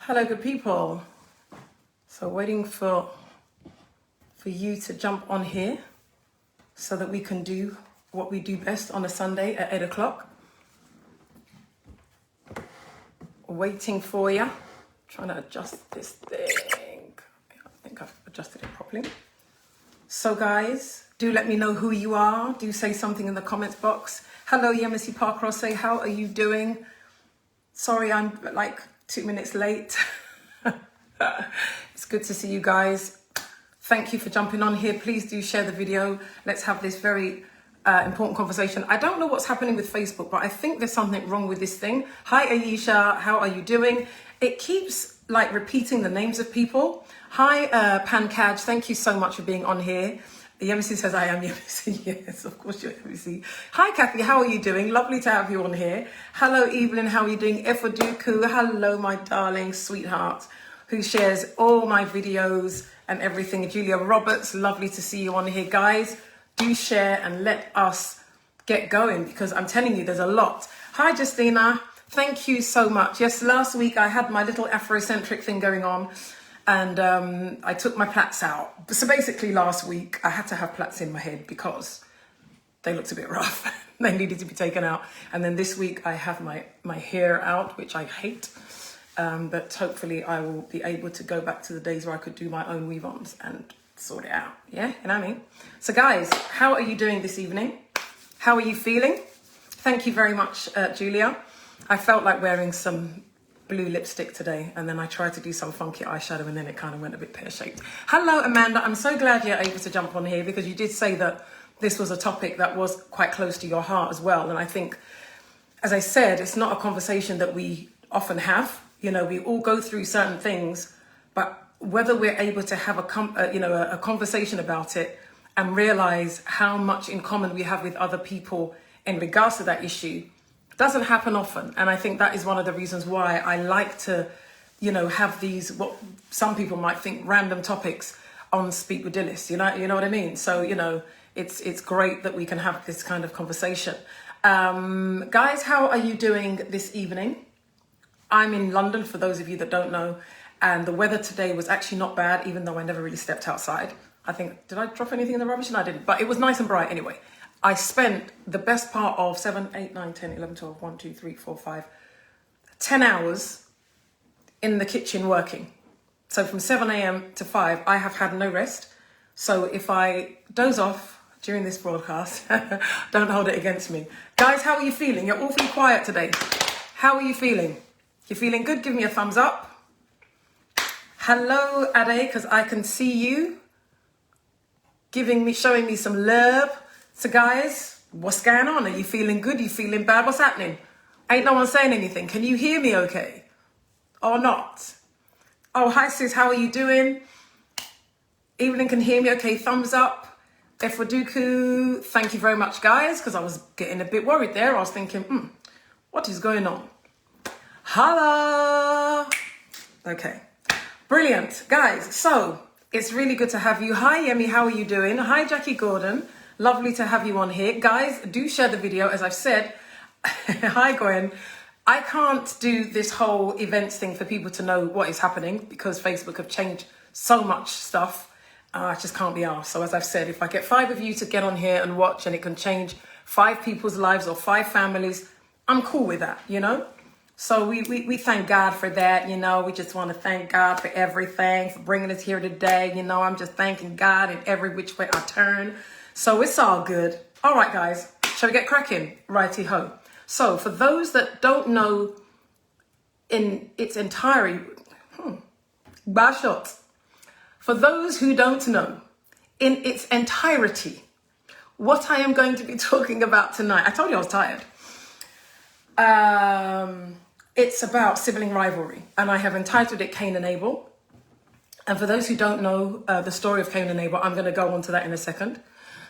Hello, good people. So waiting for you to jump on here so that we can do what we do best on a Sunday at 8 o'clock. Waiting for you. Trying to adjust this thing. I think I've adjusted it properly. So guys, do let me know who you are. Do say something in the comments box. Hello, Yemisi Parkross. Say, how are you doing? Sorry, I'm like 2 minutes late. It's good to see you guys. Thank you for jumping on here. Please do share the video. Let's have this very important conversation. I don't know what's happening with Facebook, but I think there's something wrong with this thing. Hi, Aisha. How are you doing? It keeps like repeating the names of people. Hi, Pankaj. Thank you so much for being on here. Yemisi says, I am Yemisi. Yes, of course you're Yemisi. Hi, Kathy. How are you doing? Lovely to have you on here. Hello, Evelyn. How are you doing? Efoduku. Hello, my darling sweetheart who shares all my videos and everything. Julia Roberts. Lovely to see you on here. Guys, do share and let us get going because I'm telling you, there's a lot. Hi, Justina. Thank you so much. Yes, last week I had my little Afrocentric thing going on. And I took my plaits out. So basically last week I had to have plaits in my head because they looked a bit rough. They needed to be taken out. And then this week I have my hair out, which I hate. But hopefully I will be able to go back to the days where I could do my own weave-ons and sort it out. Yeah, you know what I mean? So guys, how are you doing this evening? How are you feeling? Thank you very much, Julia. I felt like wearing some blue lipstick today, and then I tried to do some funky eyeshadow, and then it kind of went a bit pear-shaped. Hello, Amanda. I'm so glad you're able to jump on here because you did say that this was a topic that was quite close to your heart as well. And I think, as I said, it's not a conversation that we often have. You know, we all go through certain things, but whether we're able to have a conversation about it and realize how much in common we have with other people in regards to that issue doesn't happen often. And I think that is one of the reasons why I like to, have these, what some people might think random topics on Speak with Dilys, you know what I mean? So, it's great that we can have this kind of conversation. Guys, how are you doing this evening? I'm in London, for those of you that don't know, and the weather today was actually not bad, even though I never really stepped outside. I think, did I drop anything in the rubbish? No, I didn't, but it was nice and bright anyway. I spent the best part of 7, 8, 9, 10, 11, 12, 1, 2, 3, 4, 5, 10 hours in the kitchen working. So from 7 a.m. to 5, I have had no rest. So if I doze off during this broadcast, don't hold it against me. Guys, how are you feeling? You're awfully quiet today. How are you feeling? You feeling good? Give me a thumbs up. Hello, Ade, because I can see you showing me some love. So guys, what's going on? Are you feeling good? Are you feeling bad? What's happening? Ain't no one saying anything. Can you hear me okay? Or not? Oh, hi sis, how are you doing? Evelyn can hear me okay. Thumbs up. Efoduku, thank you very much, guys, because I was getting a bit worried there. I was thinking, what is going on? Holla! Okay, brilliant. Guys, so it's really good to have you. Hi, Yemi, how are you doing? Hi, Jackie Gordon. Lovely to have you on here. Guys, do share the video. As I've said, hi Gwen, I can't do this whole events thing for people to know what is happening because Facebook have changed so much stuff. I just can't be arsed. So as I've said, if I get 5 of you to get on here and watch and it can change 5 people's lives or 5 families, I'm cool with that, So we thank God for that, We just want to thank God for everything, for bringing us here today. I'm just thanking God in every which way I turn. So it's all good. All right, guys, shall we get cracking? Righty-ho. So for those that don't know in its entirety, Bashot. For those who don't know in its entirety, what I am going to be talking about tonight, I told you I was tired. It's about sibling rivalry, and I have entitled it Cain and Abel. And for those who don't know the story of Cain and Abel, I'm going to go on to that in a second.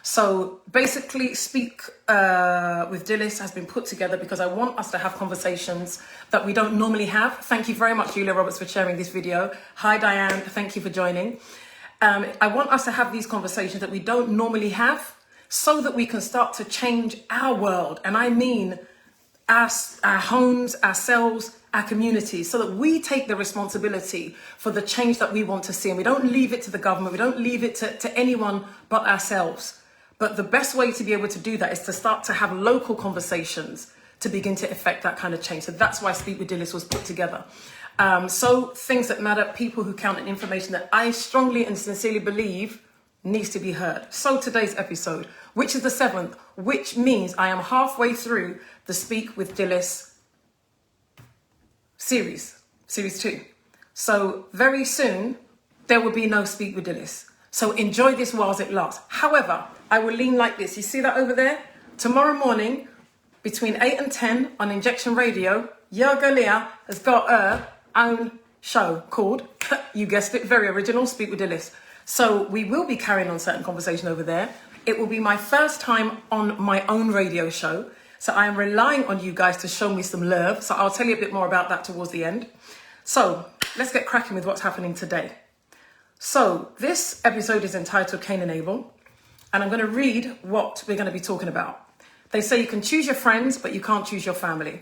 So basically, Speak with Dilys has been put together because I want us to have conversations that we don't normally have. Thank you very much, Julia Roberts, for sharing this video. Hi, Diane. Thank you for joining. I want us to have these conversations that we don't normally have so that we can start to change our world. And I mean our homes, ourselves, our communities, so that we take the responsibility for the change that we want to see. And we don't leave it to the government, we don't leave it to anyone but ourselves. But the best way to be able to do that is to start to have local conversations to begin to affect that kind of change. So that's why Speak with Dilys was put together. So things that matter, people who count, and information that I strongly and sincerely believe needs to be heard. So today's episode, which is the 7th, which means I am halfway through the Speak with Dilys series 2. So very soon, there will be no Speak with Dilys. So enjoy this whilst it lasts. However, I will lean like this. You see that over there? Tomorrow morning, between 8 and 10 on Injection Radio, Yerga Leah has got her own show called, you guessed it, very original, Speak with Dilys. So we will be carrying on certain conversation over there. It will be my first time on my own radio show. So I am relying on you guys to show me some love. So I'll tell you a bit more about that towards the end. So let's get cracking with what's happening today. So this episode is entitled Cain and Abel. And I'm going to read what we're going to be talking about. They say you can choose your friends, but you can't choose your family.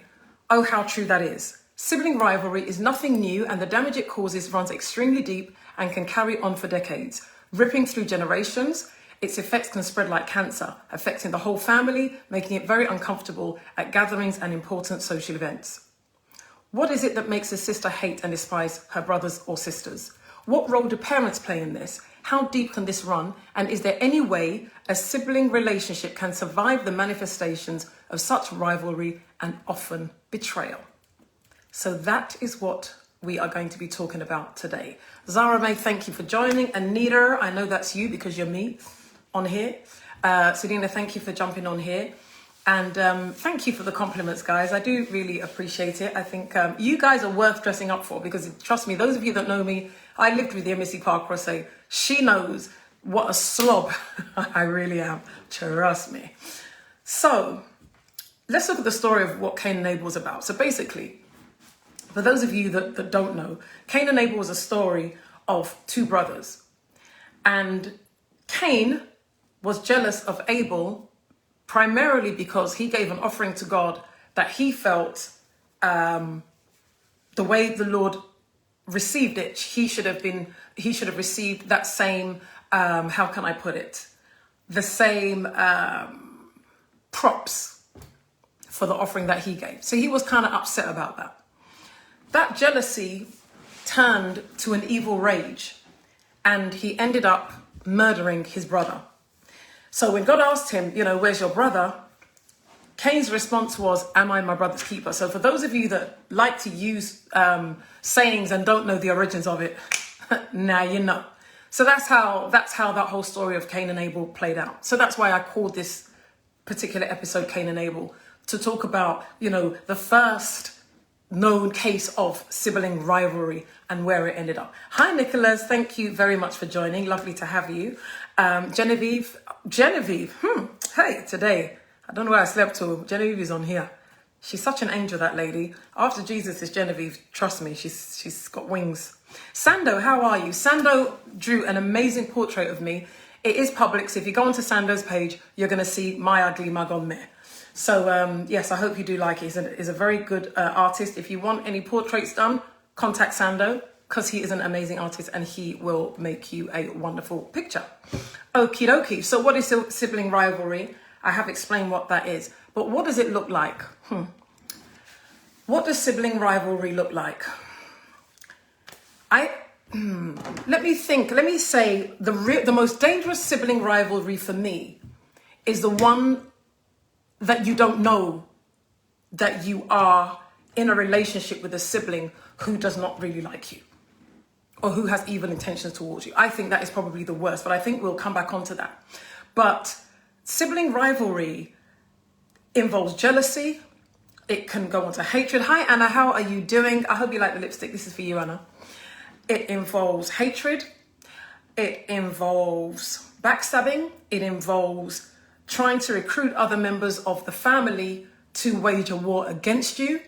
Oh, how true that is. Sibling rivalry is nothing new, and the damage it causes runs extremely deep and can carry on for decades, ripping through generations. Its effects can spread like cancer, affecting the whole family, making it very uncomfortable at gatherings and important social events. What is it that makes a sister hate and despise her brothers or sisters? What role do parents play in this? How deep can this run? And is there any way a sibling relationship can survive the manifestations of such rivalry and often betrayal? So that is what we are going to be talking about today. Zara May, thank you for joining. Anita, I know that's you because you're me on here. Selena, thank you for jumping on here. And thank you for the compliments, guys. I do really appreciate it. I think you guys are worth dressing up for, because trust me, those of you that know me, I lived with dear Missy Parker, say she knows what a slob I really am. Trust me. So let's look at the story of what Cain and Abel was about. So basically, for those of you that don't know, Cain and Abel was a story of two brothers. And Cain was jealous of Abel primarily because he gave an offering to God that he felt the way the Lord received it, he should have received that same, how can I put it? The same props for the offering that he gave. So he was kind of upset about that. That jealousy turned to an evil rage, and he ended up murdering his brother. So when God asked him, where's your brother? Cain's response was, am I my brother's keeper? So for those of you that like to use sayings and don't know the origins of it, now you know. So that's how that whole story of Cain and Abel played out. So that's why I called this particular episode Cain and Abel, to talk about, the first known case of sibling rivalry and where it ended up. Hi, Nicholas. Thank you very much for joining. Lovely to have you. Genevieve. Hey, today, I don't know where I slept to. Genevieve is on here. She's such an angel, that lady. After Jesus is Genevieve. Trust me, she's got wings. Sando, how are you? Sando drew an amazing portrait of me. It is public, so if you go onto Sando's page, you're going to see my ugly mug on there. So, yes, I hope you do like it. He's a very good artist. If you want any portraits done, contact Sando, because he is an amazing artist and he will make you a wonderful picture. Okie dokie. So what is sibling rivalry? I have explained what that is. But what does it look like? What does sibling rivalry look like? Let me say the most dangerous sibling rivalry for me is the one that you don't know that you are in a relationship with a sibling who does not really like you or who has evil intentions towards you. I think that is probably the worst, but I think we'll come back onto that. But sibling rivalry involves jealousy. It can go on to hatred. Hi, Anna, how are you doing? I hope you like the lipstick. This is for you, Anna. It involves hatred. It involves backstabbing. It involves trying to recruit other members of the family to wage a war against you.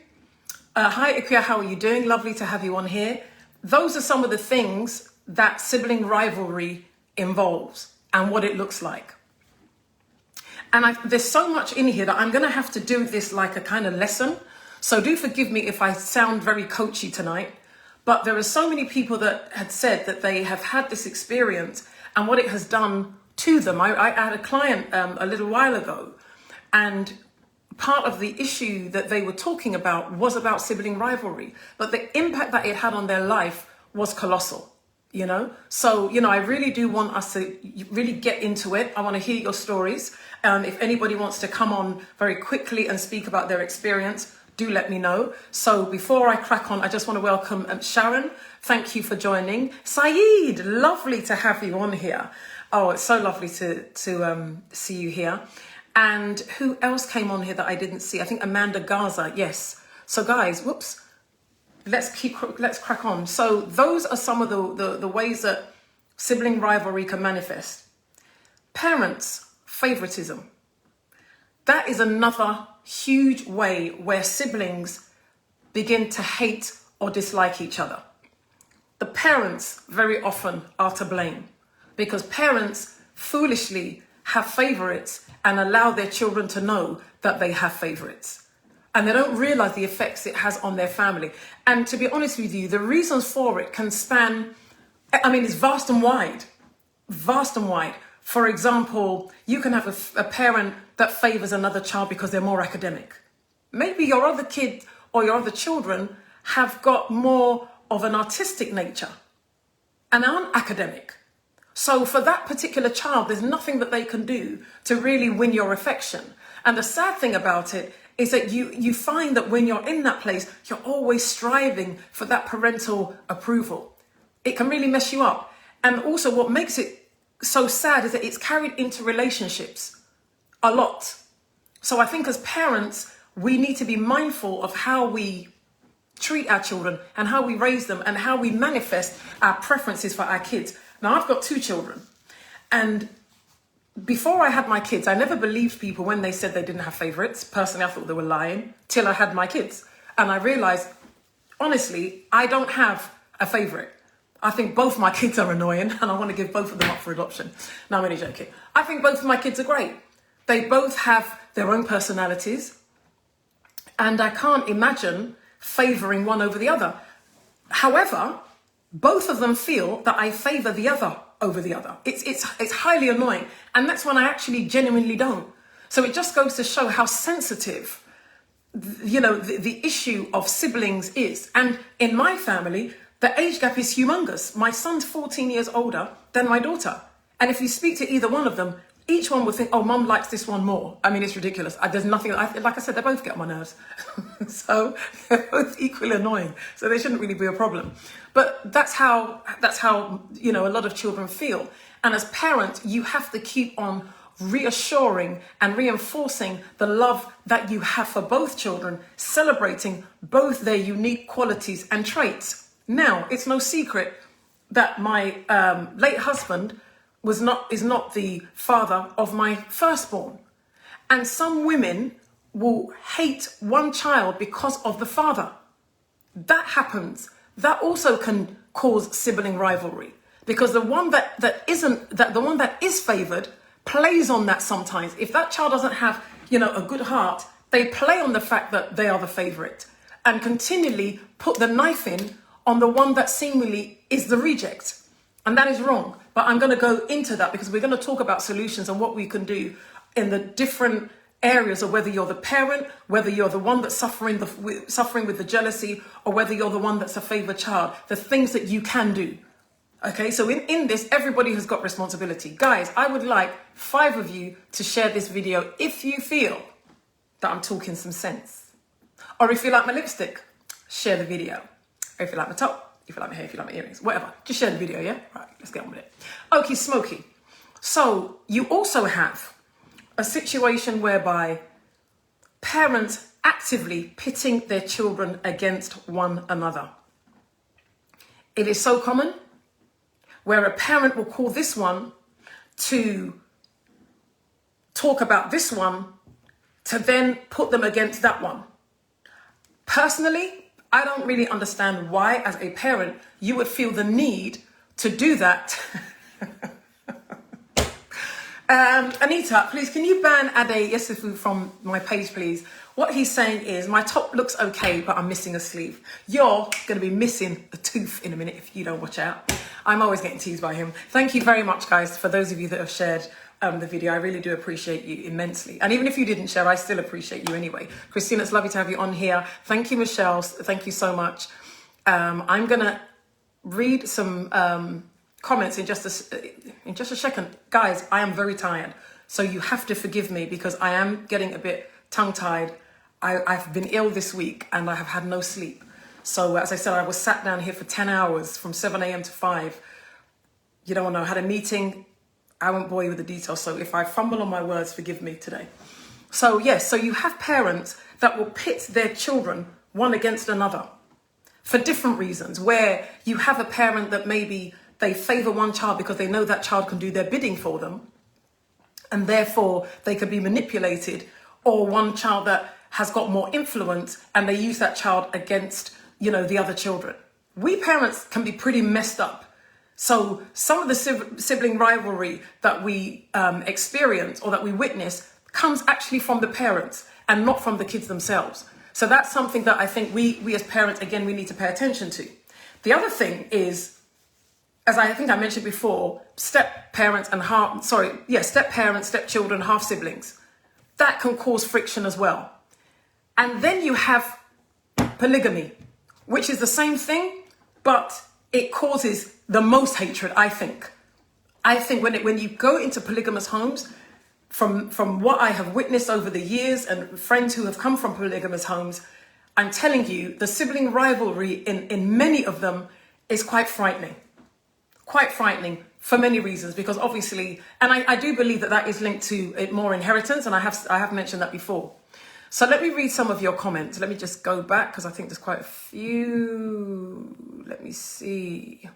Hi, Ikuya, how are you doing? Lovely to have you on here. Those are some of the things that sibling rivalry involves and what it looks like. And there's so much in here that I'm going to have to do this like a kind of lesson. So do forgive me if I sound very coachy tonight. But there are so many people that had said that they have had this experience and what it has done to them. I had a client a little while ago, and part of the issue that they were talking about was about sibling rivalry. But the impact that it had on their life was colossal. So I really do want us to really get into it. I want to hear your stories. If anybody wants to come on very quickly and speak about their experience, do let me know. So before I crack on, I just want to welcome Sharon. Thank you for joining. Saeed, lovely to have you on here. Oh, it's so lovely to see you here. And who else came on here that I didn't see? I think Amanda Garza, yes. So guys, whoops. Let's crack on. So those are some of the ways that sibling rivalry can manifest. Parents' favoritism. That is another huge way where siblings begin to hate or dislike each other. The parents very often are to blame because parents foolishly have favorites and allow their children to know that they have favorites. And they don't realize the effects it has on their family. And to be honest with you, the reasons for it can span, it's vast and wide. Vast and wide. For example, you can have a parent that favors another child because they're more academic. Maybe your other kid or your other children have got more of an artistic nature and aren't academic. So for that particular child, there's nothing that they can do to really win your affection. And the sad thing about it is that you find that when you're in that place, you're always striving for that parental approval. It can really mess you up. And also what makes it so sad is that it's carried into relationships a lot. So I think as parents, we need to be mindful of how we treat our children and how we raise them and how we manifest our preferences for our kids. Now, I've got 2 children, and before I had my kids, I never believed people when they said they didn't have favorites. Personally, I thought they were lying till I had my kids. And I realized, honestly, I don't have a favorite. I think both my kids are annoying and I want to give both of them up for adoption. No, I'm only joking. I think both of my kids are great. They both have their own personalities and I can't imagine favoring one over the other. However, both of them feel that I favor the other over the other. It's highly annoying. And that's when I actually genuinely don't. So it just goes to show how sensitive, the issue of siblings is. And in my family, the age gap is humongous. My son's 14 years older than my daughter. And if you speak to either one of them, each one will think, oh, mum likes this one more. It's ridiculous. There's nothing, like I said, they both get on my nerves. So they're both equally annoying. So they shouldn't really be a problem. But that's how, a lot of children feel. And as parents, you have to keep on reassuring and reinforcing the love that you have for both children, celebrating both their unique qualities and traits. Now, it's no secret that my late husband is not the father of my firstborn. And some women will hate one child because of the father. That happens. That also can cause sibling rivalry because the one the one that is favored plays on that sometimes. If that child doesn't have, a good heart, they play on the fact that they are the favorite and continually put the knife in on the one that seemingly is the reject. And that is wrong. But I'm going to go into that because we're going to talk about solutions and what we can do in the different areas of whether you're the parent, whether you're the one that's suffering with the jealousy, or whether you're the one that's a favored child, the things that you can do. Okay, so in this, everybody has got responsibility. Guys, I would like 5 of you to share this video if you feel that I'm talking some sense. Or if you like my lipstick, share the video. Or if you like my top, if you like my hair, if you like my earrings, whatever. Just share the video, yeah? Right, let's get on with it. Okie smoky. So you also have a situation whereby parents actively pitting their children against one another. It is so common where a parent will call this one to talk about this one to then put them against that one. Personally, I don't really understand why, as a parent, you would feel the need to do that. Anita, please, can you ban Ade Yesifu from my page, please? What he's saying is, my top looks okay, but I'm missing a sleeve. You're going to be missing a tooth in a minute if you don't watch out. I'm always getting teased by him. Thank you very much, guys, for those of you that have shared the video. I really do appreciate you immensely. And even if you didn't share, I still appreciate you anyway. Christina, it's lovely to have you on here. Thank you, Michelle. Thank you so much. I'm going to read some comments in just a second. Guys, I am very tired. So you have to forgive me because I am getting a bit tongue-tied. I've been ill this week and I have had no sleep. So as I said, I was sat down here for 10 hours from 7 a.m. to 5. You don't know, I had a meeting. I won't bore you with the details. So if I fumble on my words, forgive me today. So yes, so you have parents that will pit their children one against another for different reasons, where you have a parent that maybe they favor one child because they know that child can do their bidding for them, and therefore they could be manipulated, or one child that has got more influence and they use that child against, you know, the other children. We parents can be pretty messed up. So some of the sibling rivalry that we experience or that we witness comes actually from the parents and not from the kids themselves. So that's something that I think we as parents, again, we need to pay attention to. The other thing is, as I think I mentioned before, step-parents, step-children, half-siblings. That can cause friction as well. And then you have polygamy, which is the same thing, but it causes the most hatred, I think. I think when you go into polygamous homes, from what I have witnessed over the years and friends who have come from polygamous homes, I'm telling you, the sibling rivalry in many of them is quite frightening. Quite frightening for many reasons, because obviously, and I do believe that is linked to it more inheritance, and I have mentioned that before. So let me read some of your comments. Let me just go back because I think there's quite a few. Let me see.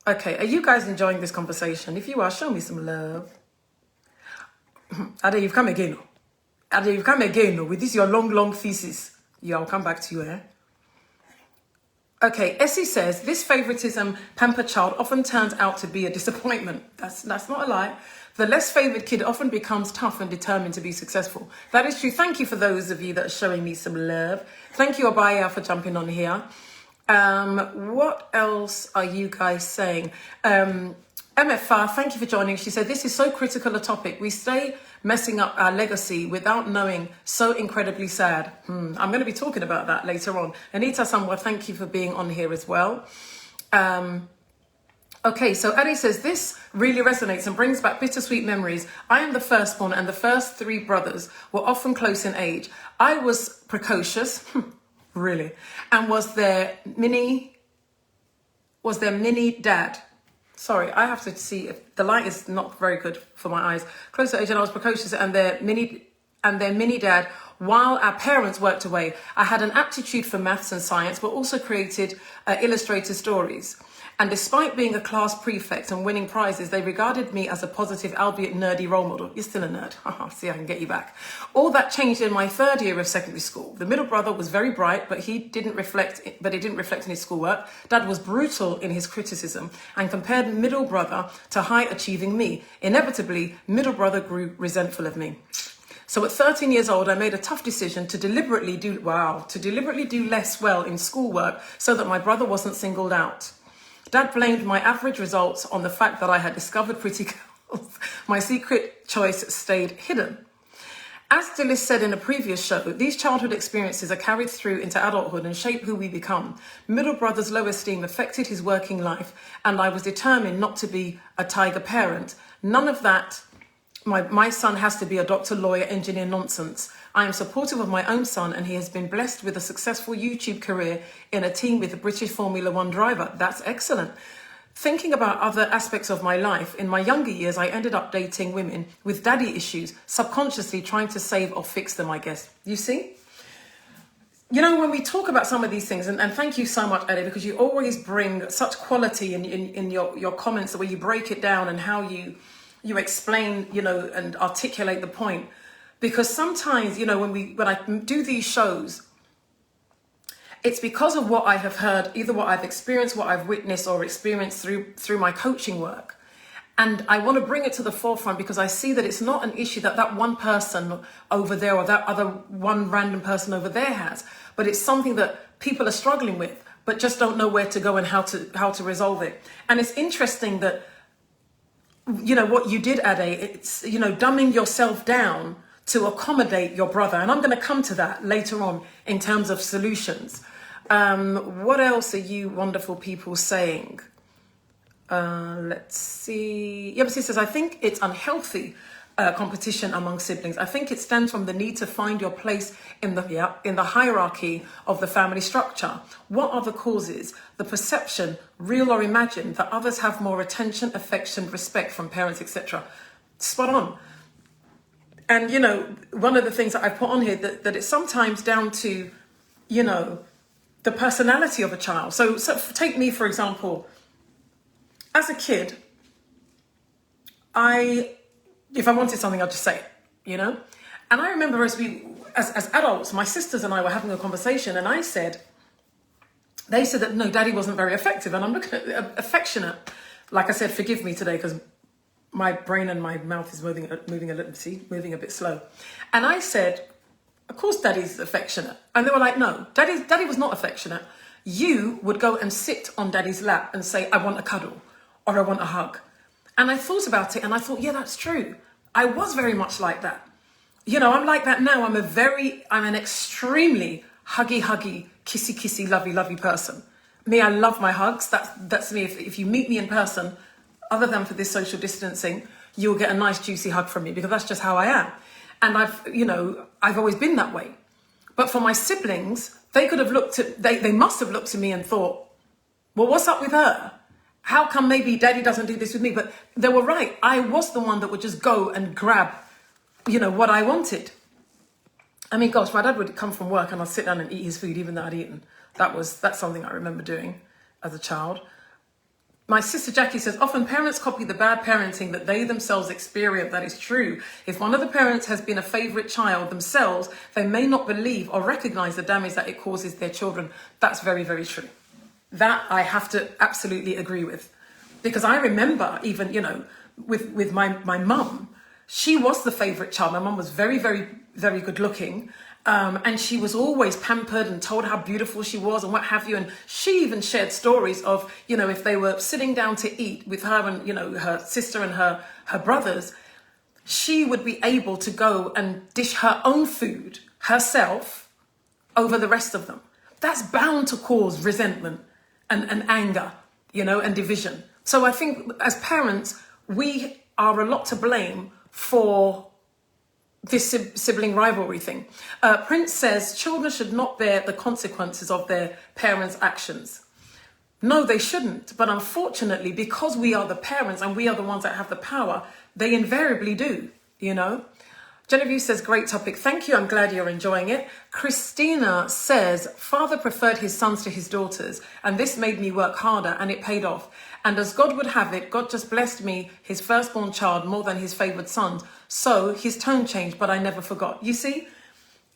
Okay, are you guys enjoying this conversation? If you are, show me some love. Ade, you've come again. Ade, you've come again with this your long thesis. Yeah, I'll come back to you, eh? Okay, Essie says, this favoritism pampered child often turns out to be a disappointment. That's not a lie. The less favored kid often becomes tough and determined to be successful. That is true. Thank you for those of you that are showing me some love. Thank you, Abaya, for jumping on here. What else are you guys saying? MFR, thank you for joining. She said, this is so critical a topic. We stay messing up our legacy without knowing. So incredibly sad. I'm going to be talking about that later on. Anita Samwa, thank you for being on here as well. Okay, so Ade says, this really resonates and brings back bittersweet memories. I am the firstborn and the first 3 brothers were often close in age. I was precocious, really, and was their mini dad. Sorry, I have to see if the light is not very good for my eyes. Close to age, and I was precocious and their mini dad. While our parents worked away, I had an aptitude for maths and science, but also created illustrated stories. And despite being a class prefect and winning prizes, they regarded me as a positive, albeit nerdy role model. You're still a nerd. See, I can get you back. All that changed in my 3rd year of secondary school. The middle brother was very bright, but it didn't reflect in his schoolwork. Dad was brutal in his criticism and compared middle brother to high achieving me. Inevitably, middle brother grew resentful of me. So at 13 years old, I made a tough decision to deliberately do less well in schoolwork so that my brother wasn't singled out. Dad blamed my average results on the fact that I had discovered pretty girls. My secret choice stayed hidden. As Dilys said in a previous show, these childhood experiences are carried through into adulthood and shape who we become. Middle brother's low esteem affected his working life, and I was determined not to be a tiger parent. None of that. My son has to be a doctor, lawyer, engineer nonsense. I am supportive of my own son, and he has been blessed with a successful YouTube career in a team with a British Formula One driver. That's excellent. Thinking about other aspects of my life, in my younger years, I ended up dating women with daddy issues, subconsciously trying to save or fix them, I guess. You see? You know, when we talk about some of these things, and thank you so much, Eddie, because you always bring such quality in your comments, the way you break it down and how you explain, you know, and articulate the point. Because sometimes, you know, when I do these shows, it's because of what I have heard, either what I've experienced, what I've witnessed or experienced through my coaching work. And I want to bring it to the forefront because I see that it's not an issue that that one person over there or that other one random person over there has, but it's something that people are struggling with, but just don't know where to go and how to resolve it. And it's interesting that, you know, what you did, Ade, it's, you know, dumbing yourself down to accommodate your brother. And I'm going to come to that later on in terms of solutions. What else are you wonderful people saying? Let's see. Yebisi says, I think it's unhealthy competition among siblings. I think it stems from the need to find your place in the hierarchy of the family structure. What are the causes? The perception, real or imagined, that others have more attention, affection, respect from parents, etc. Spot on. And, you know, one of the things that I put on here, that it's sometimes down to, you know, the personality of a child. So take me, for example. As a kid, if I wanted something, I'd just say it, you know? And I remember as adults, my sisters and I were having a conversation, and they said that, no, Daddy wasn't very effective. And I'm looking at affectionate. Like I said, forgive me today, because my brain and my mouth is moving a bit slow. And I said, of course Daddy's affectionate. And they were like, no, Daddy was not affectionate. You would go and sit on Daddy's lap and say, I want a cuddle. Or I want a hug. And I thought about it and I thought, yeah, that's true. I was very much like that. You know, I'm like that now. I'm an extremely huggy, kissy, lovey person. Me, I love my hugs. That's me. If you meet me in person, other than for this social distancing, you'll get a nice juicy hug from me because that's just how I am. And I've always been that way. But for my siblings, they must have looked to me and thought, well, what's up with her? How come maybe Daddy doesn't do this with me? But they were right. I was the one that would just go and grab, you know, what I wanted. I mean, gosh, my dad would come from work and I'd sit down and eat his food even though I'd eaten. That's something I remember doing as a child. My sister Jackie says, often parents copy the bad parenting that they themselves experience. That is true. If one of the parents has been a favourite child themselves, they may not believe or recognise the damage that it causes their children. That's very, very true. That I have to absolutely agree with. Because I remember even, you know, with my mum, she was the favourite child. My mum was very, very, very good looking. And she was always pampered and told how beautiful she was and what have you. And she even shared stories of, you know, if they were sitting down to eat with her and, you know, her sister and her brothers, she would be able to go and dish her own food herself over the rest of them. That's bound to cause resentment and anger, you know, and division. So I think as parents, we are a lot to blame for this sibling rivalry thing. Prince says children should not bear the consequences of their parents' actions. No, they shouldn't. But unfortunately, because we are the parents and we are the ones that have the power, they invariably do, you know. Genevieve says, great topic. Thank you. I'm glad you're enjoying it. Christina says, father preferred his sons to his daughters, and this made me work harder, and it paid off. And as God would have it, God just blessed me, his firstborn child, more than his favoured sons. So his tone changed, but I never forgot. You see,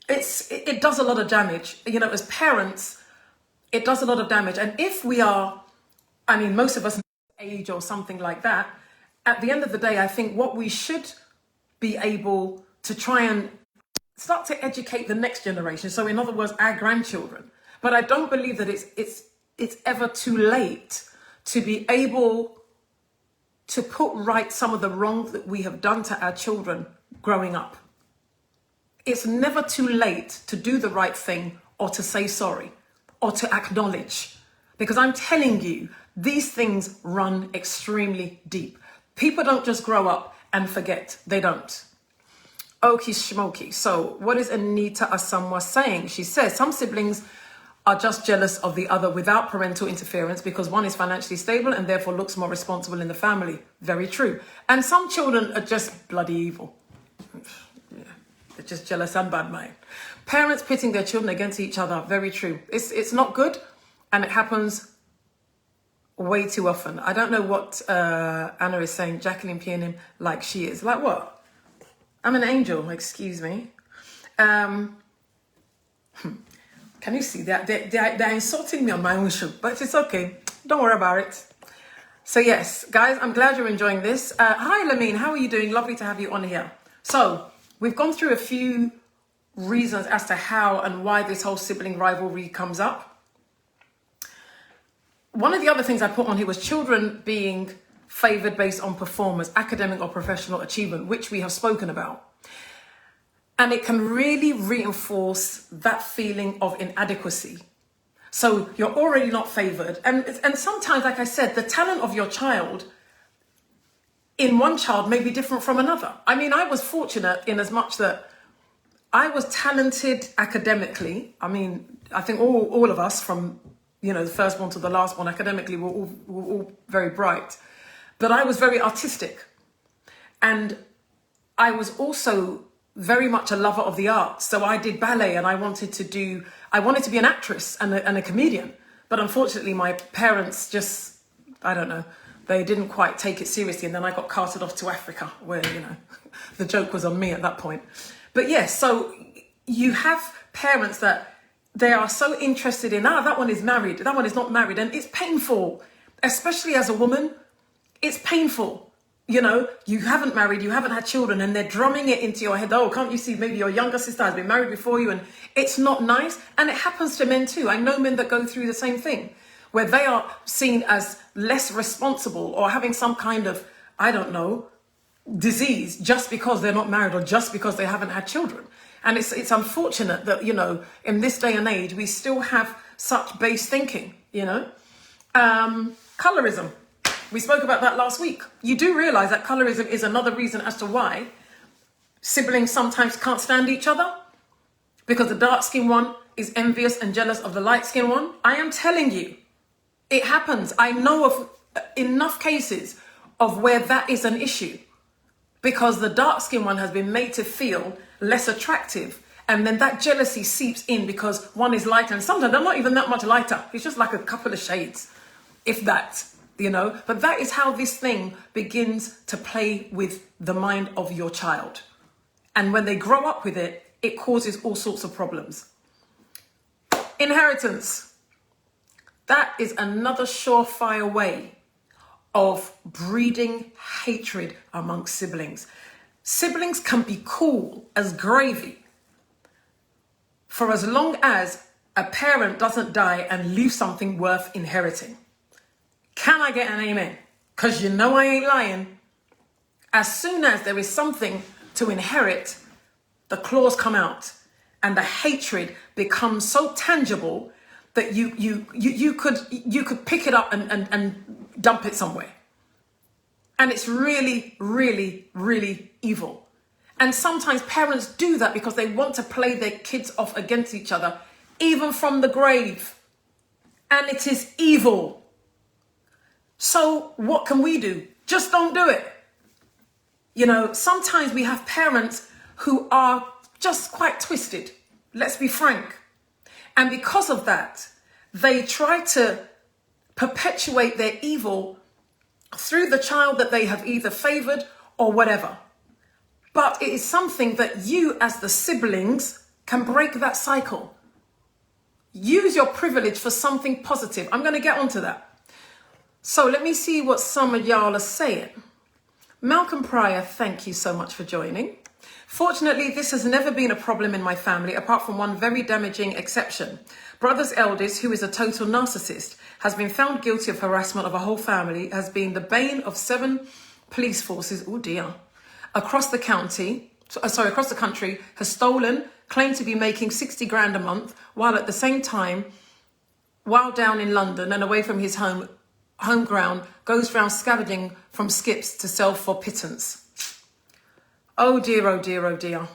it does a lot of damage. You know, as parents, it does a lot of damage. And if we are, I mean, most of us age or something like that, at the end of the day, I think what we should be able to try and start to educate the next generation. So in other words, our grandchildren. But I don't believe that it's ever too late to be able to put right some of the wrong that we have done to our children growing up. It's never too late to do the right thing or to say sorry or to acknowledge. Because I'm telling you, these things run extremely deep. People don't just grow up and forget. They don't. Okie schmoky. So what is Anita Asamoah saying? She says some siblings are just jealous of the other without parental interference because one is financially stable and therefore looks more responsible in the family. Very true. And some children are just bloody evil. Yeah, they're just jealous and bad mind. Parents pitting their children against each other. Very true. It's not good, and it happens way too often. I don't know what Anna is saying. Jacqueline peeing him like she is. Like what? I'm an angel, excuse me. Can you see that? They're insulting me on my own show, but it's okay. Don't worry about it. So yes, guys, I'm glad you're enjoying this. Hi, Lamine, how are you doing? Lovely to have you on here. So we've gone through a few reasons as to how and why this whole sibling rivalry comes up. One of the other things I put on here was children being favoured based on performance, academic or professional achievement, which we have spoken about. And it can really reinforce that feeling of inadequacy. So you're already not favoured. And sometimes, like I said, the talent of your child in one child may be different from another. I mean, I was fortunate in as much that I was talented academically. I mean, I think all of us from, the firstborn to the last one academically were all very bright. But I was very artistic. And I was also very much a lover of the arts. So I did ballet and I wanted to be an actress and a comedian. But unfortunately, my parents just, I don't know, they didn't quite take it seriously. And then I got carted off to Africa where, the joke was on me at that point. But yes, so you have parents that they are so interested in, that one is married, that one is not married. And it's painful, especially as a woman. It's painful. You haven't married, you haven't had children, and they're drumming it into your head. Oh, can't you see maybe your younger sister has been married before you? And it's not nice. And it happens to men too. I know men that go through the same thing, where they are seen as less responsible or having some kind of, I don't know, disease just because they're not married or just because they haven't had children. And it's unfortunate that, in this day and age, we still have such base thinking, Colorism. We spoke about that last week. You do realize that colorism is another reason as to why siblings sometimes can't stand each other, because the dark-skinned one is envious and jealous of the light-skinned one. I am telling you, it happens. I know of enough cases of where that is an issue, because the dark-skinned one has been made to feel less attractive. And then that jealousy seeps in because one is lighter. And sometimes they're not even that much lighter. It's just like a couple of shades, if that. But that is how this thing begins to play with the mind of your child. And when they grow up with it, it causes all sorts of problems. Inheritance. That is another surefire way of breeding hatred amongst siblings. Siblings can be cool as gravy for as long as a parent doesn't die and leave something worth inheriting. Can I get an amen? Because I ain't lying. As soon as there is something to inherit, the claws come out and the hatred becomes so tangible that you could pick it up and dump it somewhere. And it's really, really, really evil. And sometimes parents do that because they want to play their kids off against each other, even from the grave. And it is evil. So what can we do? Just don't do it. Sometimes we have parents who are just quite twisted. Let's be frank. And because of that, they try to perpetuate their evil through the child that they have either favoured or whatever. But it is something that you as the siblings can break that cycle. Use your privilege for something positive. I'm going to get onto that. So let me see what some of y'all are saying. Malcolm Pryor, thank you so much for joining. Fortunately, this has never been a problem in my family, apart from one very damaging exception. Brother's eldest, who is a total narcissist, has been found guilty of harassment of a whole family, has been the bane of 7 police forces, oh dear, across the country, has stolen, claimed to be making 60 grand a month, while at the same time, while down in London and away from his home ground, goes round scavenging from skips to sell for pittance. Oh dear, oh dear, oh dear.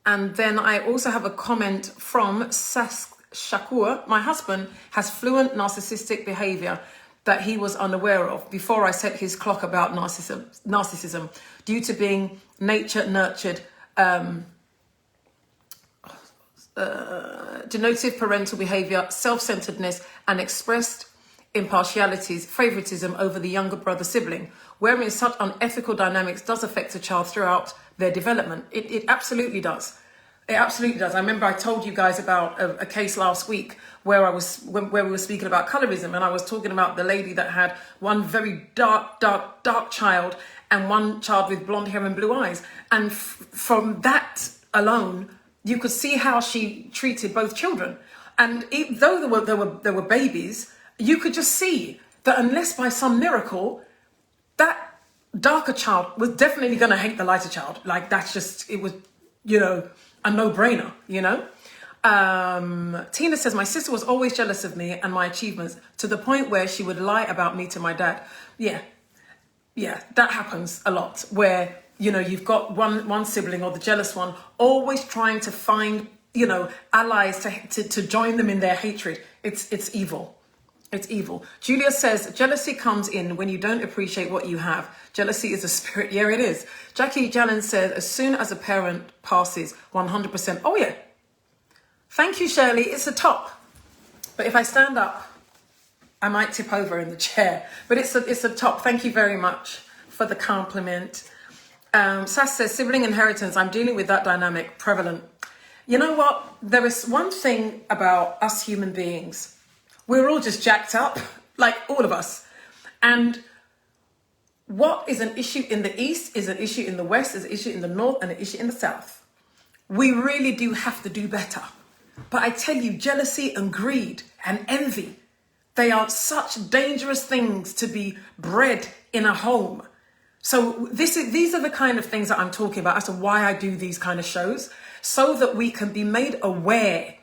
And then I also have a comment from Shakur. My husband has fluent narcissistic behaviour that he was unaware of before I set his clock about narcissism due to being nature-nurtured, denotive parental behaviour, self-centeredness and expressed impartialities, favoritism over the younger brother sibling, wherein such unethical dynamics does affect a child throughout their development. It absolutely does. It absolutely does. I remember I told you guys about a case last week where where we were speaking about colorism, and I was talking about the lady that had one very dark child and one child with blonde hair and blue eyes. And from that alone, you could see how she treated both children. And though there were babies, you could just see that unless by some miracle, that darker child was definitely going to hate the lighter child. Like, that's just, it was, a no-brainer, Tina says, my sister was always jealous of me and my achievements to the point where she would lie about me to my dad. Yeah, that happens a lot where, you've got one sibling or the jealous one always trying to find, allies to join them in their hatred. It's evil. It's evil. Julia says, jealousy comes in when you don't appreciate what you have. Jealousy is a spirit. Yeah, it is. Jackie Jalen says, as soon as a parent passes, 100%. Oh, yeah. Thank you, Shirley. It's a top. But if I stand up, I might tip over in the chair. But it's a top. Thank you very much for the compliment. Sass says, sibling inheritance. I'm dealing with that dynamic, prevalent. You know what? There is one thing about us human beings. We're all just jacked up, like all of us. And what is an issue in the East is an issue in the West, is an issue in the North, and an issue in the South. We really do have to do better. But I tell you, jealousy and greed and envy, they are such dangerous things to be bred in a home. So these are the kind of things that I'm talking about as to why I do these kind of shows, so that we can be made aware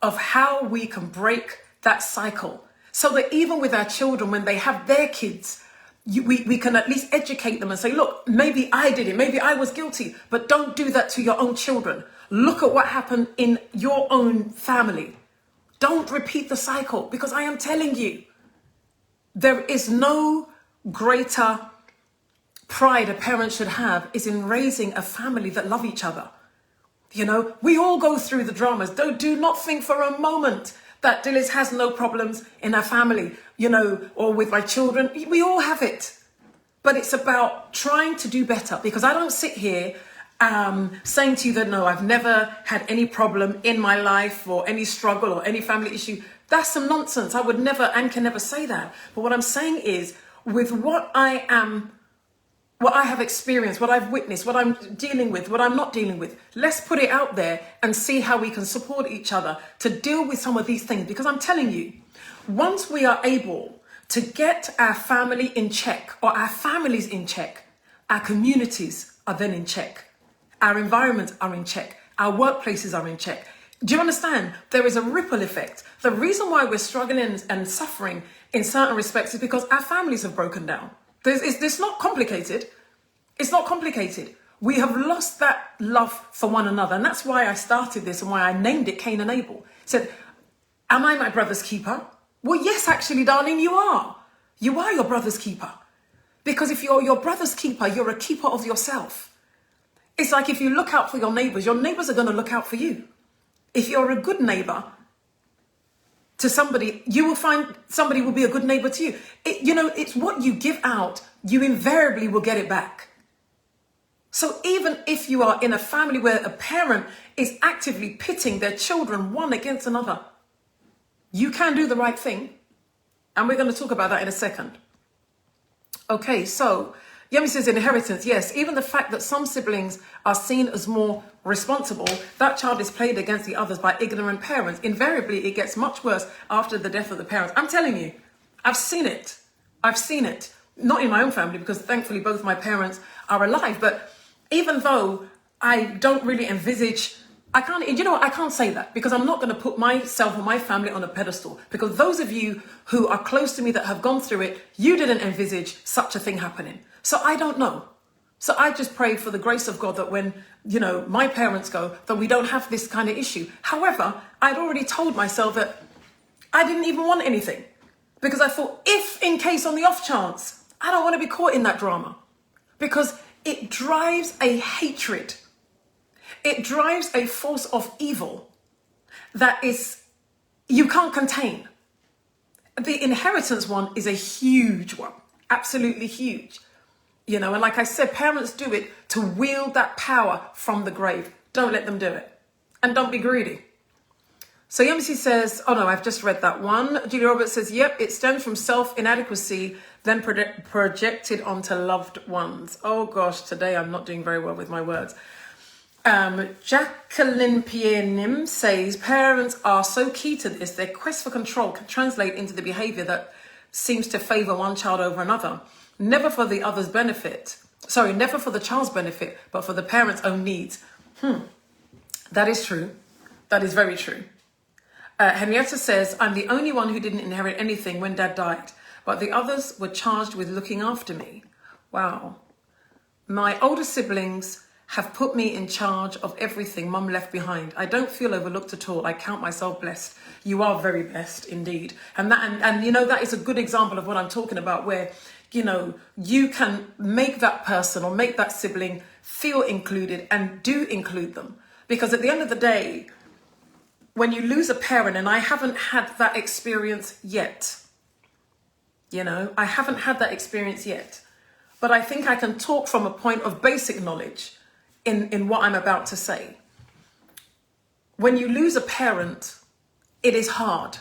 of how we can break that cycle, so that even with our children, when they have their kids, we can at least educate them and say, look, maybe I did it, maybe I was guilty, but don't do that to your own children. Look at what happened in your own family. Don't repeat the cycle, because I am telling you, there is no greater pride a parent should have is in raising a family that love each other. We all go through the dramas. Do not think for a moment that Dilys has no problems in our family, or with my children. We all have it. But it's about trying to do better, because I don't sit here saying to you that, no, I've never had any problem in my life or any struggle or any family issue. That's some nonsense. I would never and can never say that. But what I'm saying is, with what I have experienced, what I've witnessed, what I'm dealing with, what I'm not dealing with, let's put it out there and see how we can support each other to deal with some of these things. Because I'm telling you, once we are able to get our family in check, or our families in check, our communities are then in check. Our environments are in check. Our workplaces are in check. Do you understand? There is a ripple effect. The reason why we're struggling and suffering in certain respects is because our families have broken down. It's not complicated. It's not complicated. We have lost that love for one another. And that's why I started this and why I named it Cain and Abel. Said, am I my brother's keeper? Well, yes, actually, darling, you are. You are your brother's keeper. Because if you're your brother's keeper, you're a keeper of yourself. It's like if you look out for your neighbors are going to look out for you. If you're a good neighbor to somebody, you will find somebody will be a good neighbor to you. It's what you give out, you invariably will get it back. So even if you are in a family where a parent is actively pitting their children one against another, you can do the right thing. And we're going to talk about that in a second. Okay, so Yemi says inheritance. Yes, even the fact that some siblings are seen as more responsible, that child is played against the others by ignorant parents. Invariably, it gets much worse after the death of the parents. I'm telling you, I've seen it. I've seen it. Not in my own family, because thankfully both my parents are alive. But even though I don't really envisage, I can't say that, because I'm not going to put myself or my family on a pedestal, because those of you who are close to me that have gone through it, you didn't envisage such a thing happening. So I don't know. So I just pray for the grace of God that when, my parents go, that we don't have this kind of issue. However, I'd already told myself that I didn't even want anything, because I thought, if in case on the off chance, I don't want to be caught in that drama, because it drives a hatred. It drives a force of evil that you can't contain. The inheritance one is a huge one, absolutely huge. And like I said, parents do it to wield that power from the grave. Don't let them do it. And don't be greedy. So Yemisi says, oh no, I've just read that one. Julie Roberts says, yep, it stems from self-inadequacy, then projected onto loved ones. Oh gosh, today I'm not doing very well with my words. Jacqueline Pierre-Nim says, parents are so key to this, their quest for control can translate into the behaviour that seems to favour one child over another. Never for the other's benefit. Sorry, never for the child's benefit, but for the parent's own needs. That is true. That is very true. Henrietta says, I'm the only one who didn't inherit anything when dad died, but the others were charged with looking after me. Wow. My older siblings have put me in charge of everything mum left behind. I don't feel overlooked at all. I count myself blessed. You are very blessed indeed. And you know, that is a good example of what I'm talking about, where, you know, you can make that person or make that sibling feel included, and do include them. Because at the end of the day, when you lose a parent, and I haven't had that experience yet, you know, I haven't had that experience yet, but I think I can talk from a point of basic knowledge in what I'm about to say. When you lose a parent, it is hard.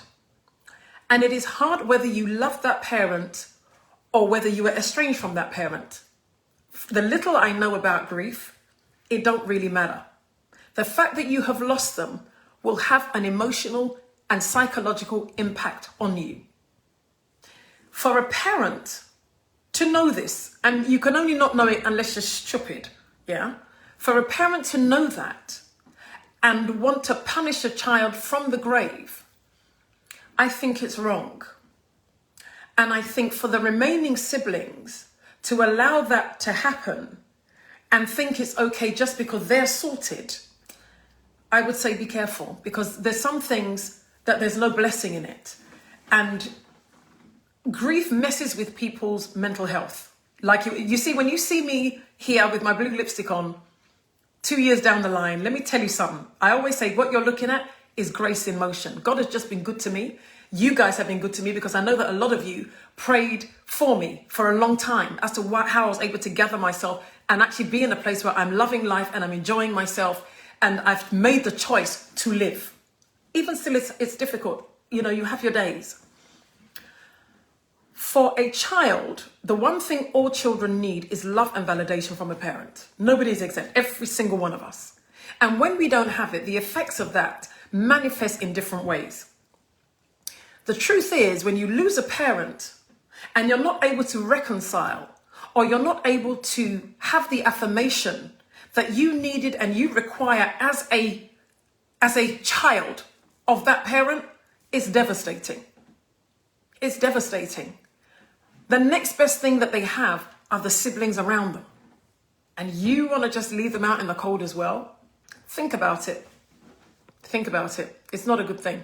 And it is hard whether you love that parent or whether you are estranged from that parent. The little I know about grief, it don't really matter. The fact that you have lost them will have an emotional and psychological impact on you. For a parent to know this, and you can only not know it unless you're stupid, yeah? For a parent to know that and want to punish a child from the grave, I think it's wrong. And I think for the remaining siblings to allow that to happen and think it's okay just because they're sorted, I would say be careful, because there's some things that there's no blessing in it. And grief messes with people's mental health. Like you see, when you see me here with my blue lipstick on, 2 years down the line, let me tell you something. I always say what you're looking at is grace in motion. God has just been good to me. You guys have been good to me, because I know that a lot of you prayed for me for a long time as to how I was able to gather myself and actually be in a place where I'm loving life and I'm enjoying myself. And I've made the choice to live. Even still, it's difficult. You know, you have your days. For a child, the one thing all children need is love and validation from a parent. Nobody is exempt, every single one of us. And when we don't have it, the effects of that manifest in different ways. The truth is, when you lose a parent and you're not able to reconcile, or you're not able to have the affirmation that you needed and you require as a child of that parent, is devastating. It's devastating. The next best thing that they have are the siblings around them. And you want to just leave them out in the cold as well? Think about it. Think about it. It's not a good thing.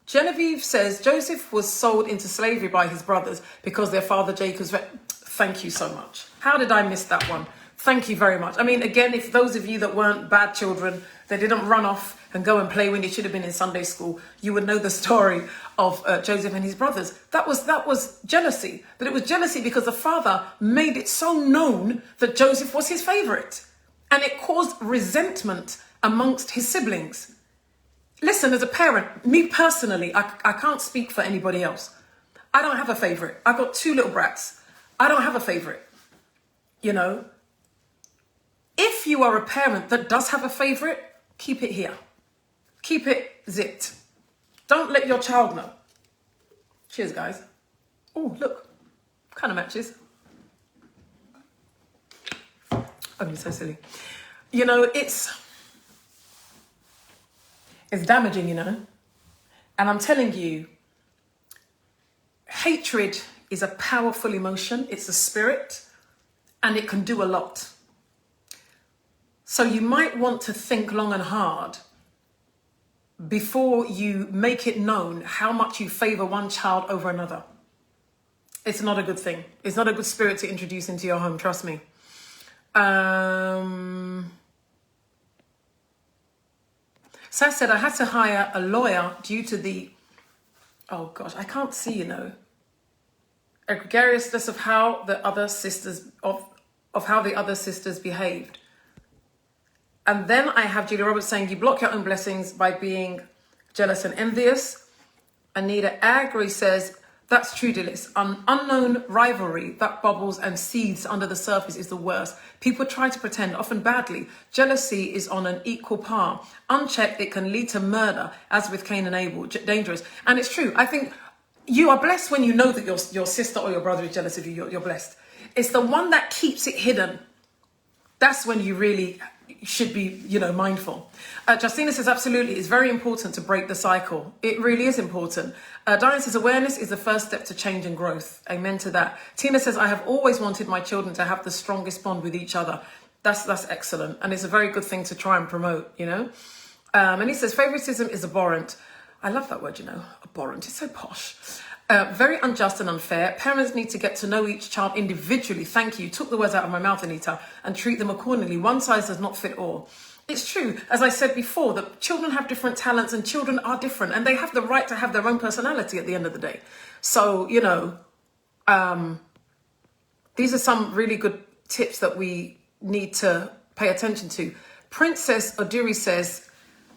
Genevieve says, Joseph was sold into slavery by his brothers because their father Jacob's... Thank you so much. How did I miss that one? Thank you very much. I mean, again, if those of you that weren't bad children, they didn't run off and go and play when you should have been in Sunday school, you would know the story of Joseph and his brothers. That was jealousy. But it was jealousy because the father made it so known that Joseph was his favorite. And it caused resentment amongst his siblings. Listen, as a parent, me personally, I can't speak for anybody else. I don't have a favorite. I've got 2 little brats. I don't have a favorite. You know, if you are a parent that does have a favorite, keep it here. Keep it zipped. Don't let your child know. Cheers, guys. Oh, look, kind of matches. Oh, you're so silly. You know, it's damaging, you know. And I'm telling you, hatred is a powerful emotion. It's a spirit, and it can do a lot. So you might want to think long and hard before you make it known how much you favor one child over another. It's not a good thing. It's not a good spirit to introduce into your home, trust me. Saz said, I had to hire a lawyer due to the... Oh gosh, I can't see, you know. a gregariousness of how the other sisters of how the other sisters behaved. And then I have Julia Roberts saying, you block your own blessings by being jealous and envious. Anita Agri says, that's true, Dilys. An unknown rivalry that bubbles and seethes under the surface is the worst. People try to pretend, often badly. Jealousy is on an equal par. Unchecked, it can lead to murder, as with Cain and Abel. Dangerous. And it's true. I think you are blessed when you know that your sister or your brother is jealous of you. You're blessed. It's the one that keeps it hidden. That's when you really should be, mindful. Justina says, absolutely, it's very important to break the cycle. It really is important. Diane says, awareness is the first step to change and growth. Amen to that. Tina says, I have always wanted my children to have the strongest bond with each other. That's excellent. And it's a very good thing to try and promote, And he says, favoritism is abhorrent. I love that word, abhorrent. It's so posh. Very unjust and unfair. Parents need to get to know each child individually. Thank you. You took the words out of my mouth, Anita, and treat them accordingly. One size does not fit all. It's true, as I said before, that children have different talents and children are different and they have the right to have their own personality at the end of the day. So, these are some really good tips that we need to pay attention to. Princess Odiri says,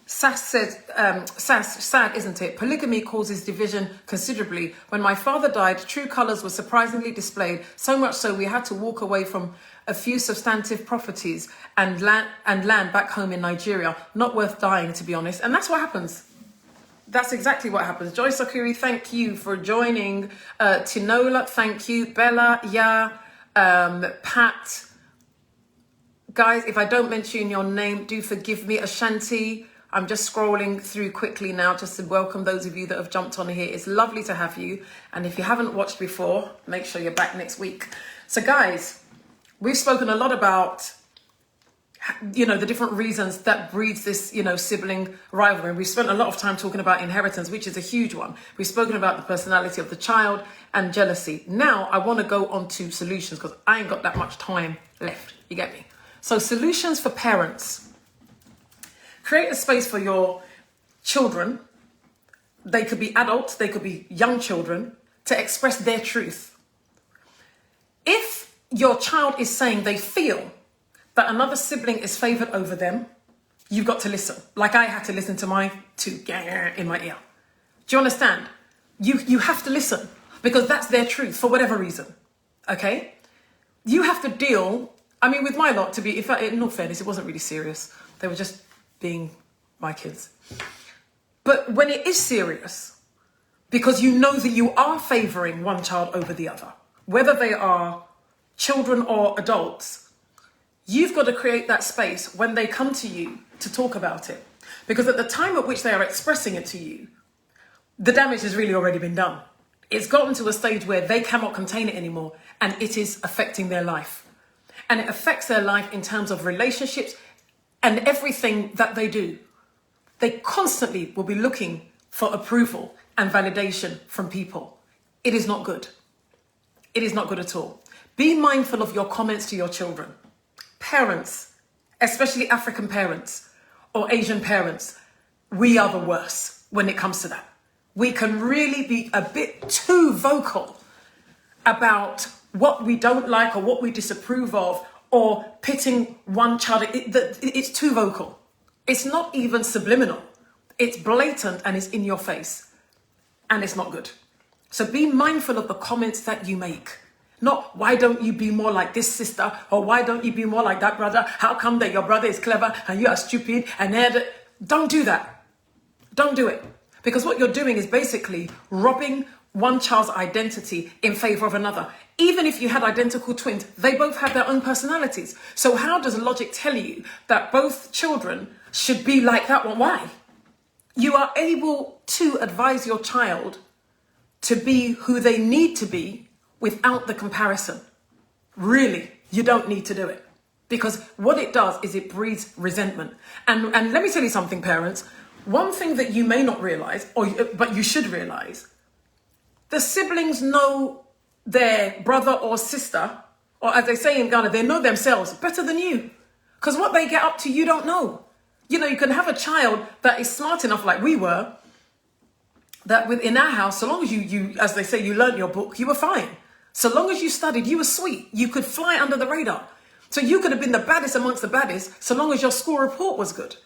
sad, isn't it? Polygamy causes division considerably. When my father died, true colours were surprisingly displayed, so much so we had to walk away from a few substantive properties and land back home in Nigeria. Not worth dying, to be honest. And that's what happens. That's exactly what happens. Joy Sakuri, thank you for joining. Tinola, thank you. Bella, Pat. Guys, if I don't mention your name, do forgive me. Ashanti, I'm just scrolling through quickly now just to welcome those of you that have jumped on here. It's lovely to have you. And if you haven't watched before, make sure you're back next week. So guys, we've spoken a lot about, the different reasons that breeds this, sibling rivalry. We've spent a lot of time talking about inheritance, which is a huge one. We've spoken about the personality of the child and jealousy. Now I want to go on to solutions because I ain't got that much time left. You get me? So solutions for parents. Create a space for your children. They could be adults, they could be young children, to express their truth. If your child is saying they feel that another sibling is favoured over them, you've got to listen. Like I had to listen to my two in my ear. Do you understand? You have to listen because that's their truth for whatever reason. Okay? You have to deal, with my lot, in all fairness, it wasn't really serious. They were just being my kids. But when it is serious, because you know that you are favouring one child over the other, whether they are children or adults, you've got to create that space when they come to you to talk about it. Because at the time at which they are expressing it to you, the damage has really already been done. It's gotten to a stage where they cannot contain it anymore and it is affecting their life. And it affects their life in terms of relationships and everything that they do. They constantly will be looking for approval and validation from people. It is not good. It is not good at all. Be mindful of your comments to your children. Parents, especially African parents or Asian parents, we are the worst when it comes to that. We can really be a bit too vocal about what we don't like or what we disapprove of, or pitting one child. It's too vocal. It's not even subliminal. It's blatant and it's in your face. And it's not good. So be mindful of the comments that you make. Not, why don't you be more like this sister? Or why don't you be more like that brother? How come that your brother is clever and you are stupid? And don't do that. Don't do it. Because what you're doing is basically robbing one child's identity in favor of another. Even if you had identical twins, they both have their own personalities. So how does logic tell you that both children should be like that one? Why? You are able to advise your child to be who they need to be without the comparison. Really, you don't need to do it. Because what it does is it breeds resentment. And let me tell you something, parents. One thing that you may not realize, but you should realize, the siblings know their brother or sister, or as they say in Ghana, they know themselves better than you. Because what they get up to, you don't know. You can have a child that is smart enough, like we were, that within our house, so long as you, as they say, you learnt your book, you were fine. So long as you studied, you were sweet. You could fly under the radar. So you could have been the baddest amongst the baddest, so long as your school report was good.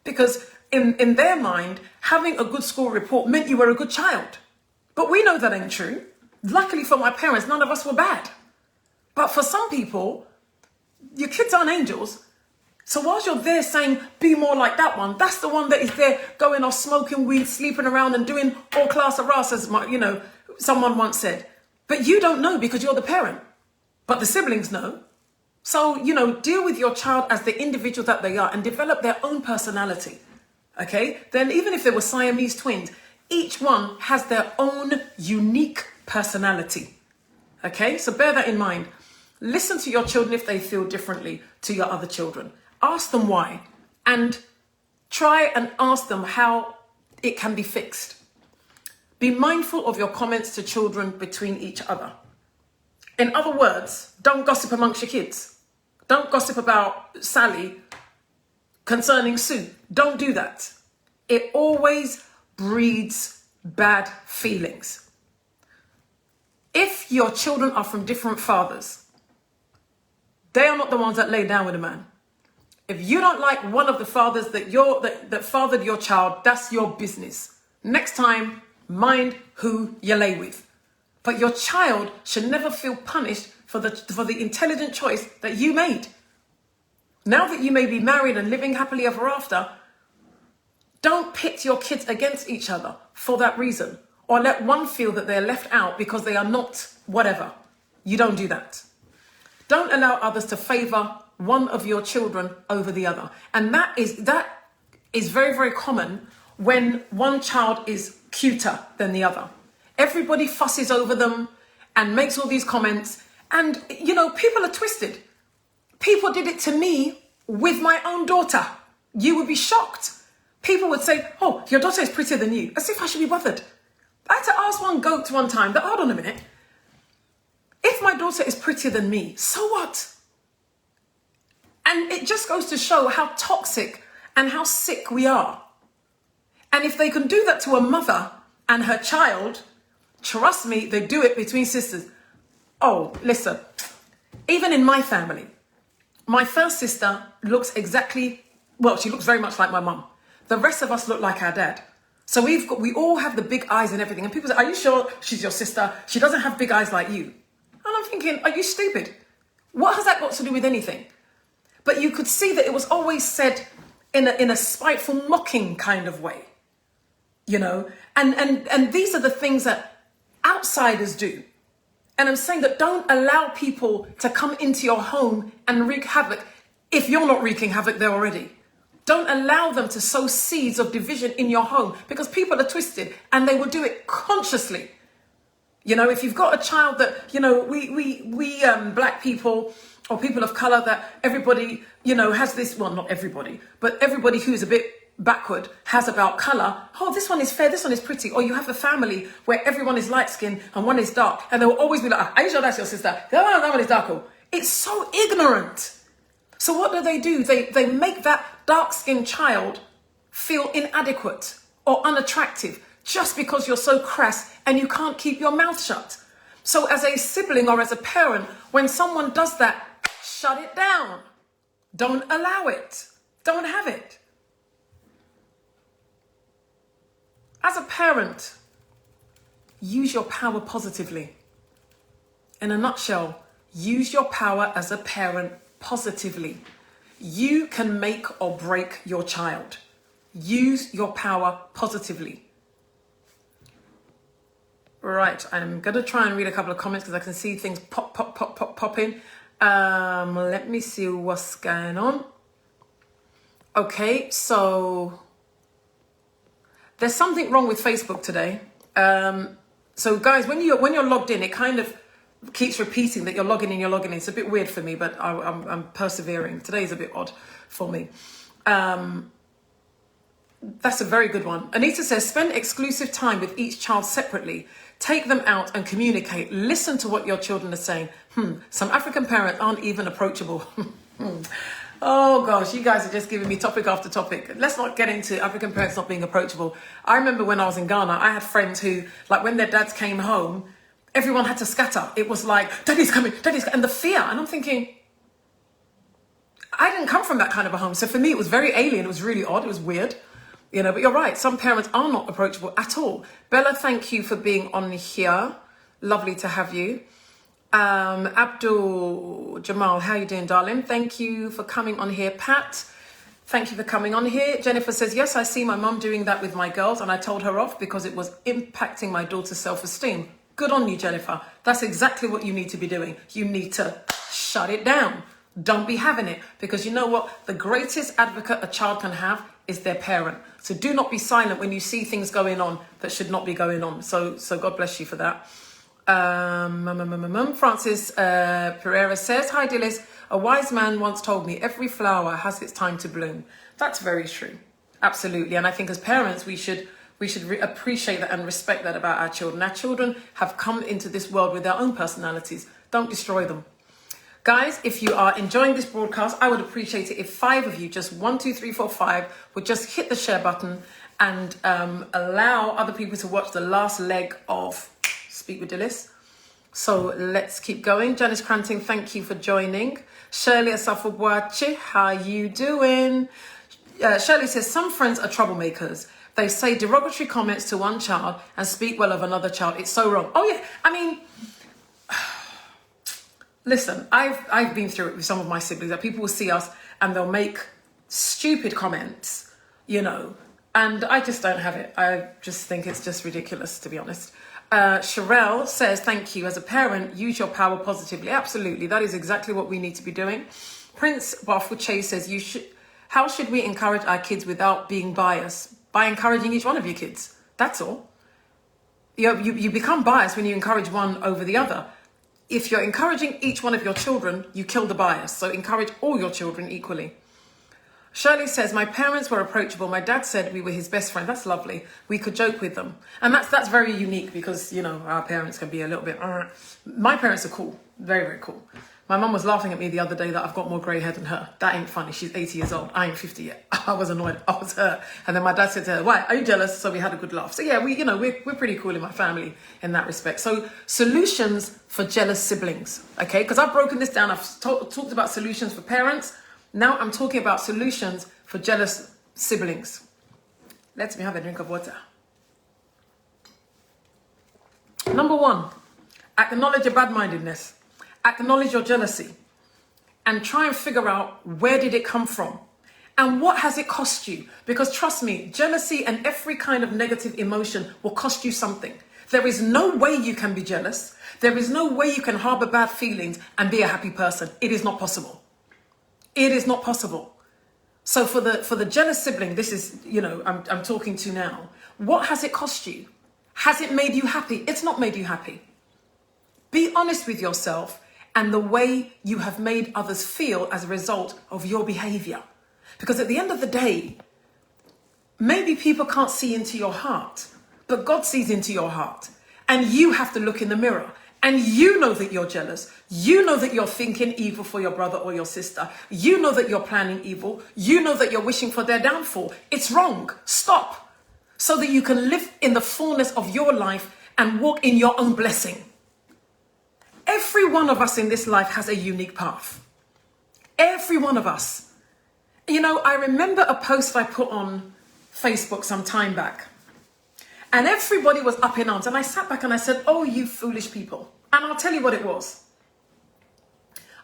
Because in their mind, having a good school report meant you were a good child. But we know that ain't true. Luckily for my parents, none of us were bad. But for some people, your kids aren't angels. So whilst you're there saying, be more like that one, that's the one that is there going off smoking weed, sleeping around and doing all class of Ross, as someone once said. But you don't know because you're the parent. But the siblings know. So, deal with your child as the individual that they are and develop their own personality. Okay? Then even if they were Siamese twins, each one has their own unique personality. Okay? So bear that in mind. Listen to your children if they feel differently to your other children. Ask them why. And try and ask them how it can be fixed. Be mindful of your comments to children between each other. In other words, don't gossip amongst your kids. Don't gossip about Sally concerning Sue. Don't do that. It always breeds bad feelings. If your children are from different fathers, they are not the ones that lay down with a man. If you don't like one of the fathers that fathered your child, that's your business. Next time, mind who you lay with. But your child should never feel punished for the intelligent choice that you made. Now that you may be married and living happily ever after, don't pit your kids against each other for that reason, or let one feel that they're left out because they are not whatever. You don't do that. Don't allow others to favor one of your children over the other. And that is very, very common when one child is cuter than the other. Everybody fusses over them and makes all these comments. And, people are twisted. People did it to me with my own daughter. You would be shocked. People would say, oh, your daughter is prettier than you. As if I should be bothered. I had to ask one goat one time that, hold on a minute. If my daughter is prettier than me, so what? And it just goes to show how toxic and how sick we are. And if they can do that to a mother and her child, trust me, they do it between sisters. Oh, listen, even in my family, my first sister looks she looks very much like my mum. The rest of us look like our dad. So we all have the big eyes and everything. And people say, are you sure she's your sister? She doesn't have big eyes like you. And I'm thinking, are you stupid? What has that got to do with anything? But you could see that it was always said in a spiteful, mocking kind of way. And these are the things that outsiders do. And I'm saying that don't allow people to come into your home and wreak havoc if you're not wreaking havoc there already. Don't allow them to sow seeds of division in your home because people are twisted and they will do it consciously. If you've got a child that, we black people or people of color that everybody, has this, well, not everybody, but everybody who's a bit backward has about color. Oh, this one is fair, this one is pretty. Or you have a family where everyone is light skinned and one is dark, and they will always be like, are you sure that's your sister? Oh, that one is darker. It's so ignorant. So what do? They make that dark skinned child feel inadequate or unattractive just because you're so crass and you can't keep your mouth shut. So as a sibling or as a parent, when someone does that, shut it down. Don't allow it. Don't have it. As a parent, use your power positively. In a nutshell, use your power as a parent positively. You can make or break your child. Use your power positively. Right, I'm going to try and read a couple of comments because I can see things pop in. Let me see what's going on. Okay, so there's something wrong with Facebook today. So guys, when you're logged in, it kind of keeps repeating that you're logging in. It's a bit weird for me, but I'm persevering. Today is a bit odd for me. That's a very good one. Anita says, spend exclusive time with each child separately. Take them out and communicate. Listen to what your children are saying. Some African parents aren't even approachable. Oh gosh, you guys are just giving me topic after topic. Let's not get into African parents not being approachable. I remember when I was in Ghana, I had friends who, like when their dads came home, everyone had to scatter. It was like, daddy's coming, and the fear. And I'm thinking, I didn't come from that kind of a home. So for me, it was very alien. It was really odd. It was weird. But you're right. Some parents are not approachable at all. Bella, thank you for being on here. Lovely to have you. Abdul Jamal, how you doing, darling? Thank you for coming on here. Pat, thank you for coming on here. Jennifer says, yes, I see my mum doing that with my girls, and I told her off because it was impacting my daughter's self-esteem. Good on you, Jennifer. That's exactly what you need to be doing. You need to shut it down. Don't be having it, because you know what? The greatest advocate a child can have is their parent. So do not be silent when you see things going on that should not be going on. So God bless you for that. Francis Pereira says, hi Dilys, a wise man once told me every flower has its time to bloom. That's very true. Absolutely. And I think as parents, we should appreciate that and respect that about our children. Our children have come into this world with their own personalities. Don't destroy them. Guys, if you are enjoying this broadcast, I would appreciate it if 5 of you, just 1, 2, 3, 4, 5, would just hit the share button and allow other people to watch the last leg of Speak with Dilys. So let's keep going. Janice Cranting, thank you for joining. Shirley Asafubuachi, how you doing? Shirley says, some friends are troublemakers. They say derogatory comments to one child and speak well of another child. It's so wrong. Oh yeah, I mean, listen, I've been through it with some of my siblings, that people will see us and they'll make stupid comments, and I just don't have it. I just think it's just ridiculous, to be honest. Sherelle says, thank you. As a parent, use your power positively. Absolutely. That is exactly what we need to be doing. Prince Bafuche says, how should we encourage our kids without being biased? By encouraging each one of your kids. That's all. You become biased when you encourage one over the other. If you're encouraging each one of your children, you kill the bias. So encourage all your children equally. Shirley says, my parents were approachable. My dad said we were his best friend. That's lovely. We could joke with them. And that's very unique because, our parents can be a little bit... My parents are cool. Very, very cool. My mum was laughing at me the other day that I've got more grey hair than her. That ain't funny. She's 80 years old. I ain't 50 yet. I was annoyed. I was hurt. And then my dad said to her, why? Are you jealous? So we had a good laugh. So yeah, we're pretty cool in my family in that respect. So solutions for jealous siblings. Okay? Because I've broken this down. I've talked about solutions for parents. Now I'm talking about solutions for jealous siblings. Let me have a drink of water. Number 1, acknowledge your bad-mindedness. Acknowledge your jealousy. And try and figure out, where did it come from? And what has it cost you? Because trust me, jealousy and every kind of negative emotion will cost you something. There is no way you can be jealous. There is no way you can harbor bad feelings and be a happy person. It is not possible. It is not possible. So for the jealous sibling, this is, I'm talking to now. What has it cost you? Has it made you happy? It's not made you happy. Be honest with yourself and the way you have made others feel as a result of your behavior. Because at the end of the day, maybe people can't see into your heart, but God sees into your heart. And you have to look in the mirror. And you know that you're jealous. You know that you're thinking evil for your brother or your sister. You know that you're planning evil. You know that you're wishing for their downfall. It's wrong. Stop. So that you can live in the fullness of your life and walk in your own blessing. Every one of us in this life has a unique path. Every one of us. I remember a post I put on Facebook some time back. And everybody was up in arms. And I sat back and I said, oh, you foolish people. And I'll tell you what it was.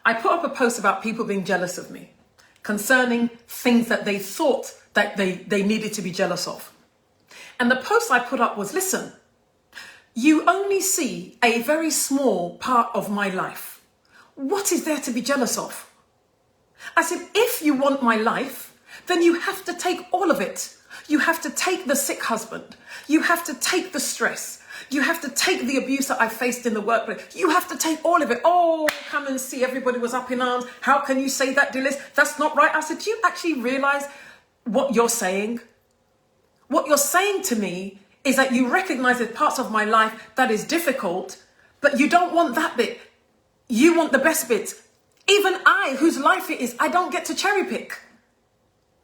I put up a post about people being jealous of me concerning things that they thought that they needed to be jealous of. And the post I put up was, listen, you only see a very small part of my life. What is there to be jealous of? I said, if you want my life, then you have to take all of it. You have to take the sick husband. You have to take the stress. You have to take the abuse that I faced in the workplace. You have to take all of it. Oh, come and see, everybody was up in arms. How can you say that, Dilys? That's not right. I said, do you actually realize what you're saying? What you're saying to me is that you recognize the parts of my life that is difficult, but you don't want that bit. You want the best bit. Even I, whose life it is, I don't get to cherry pick.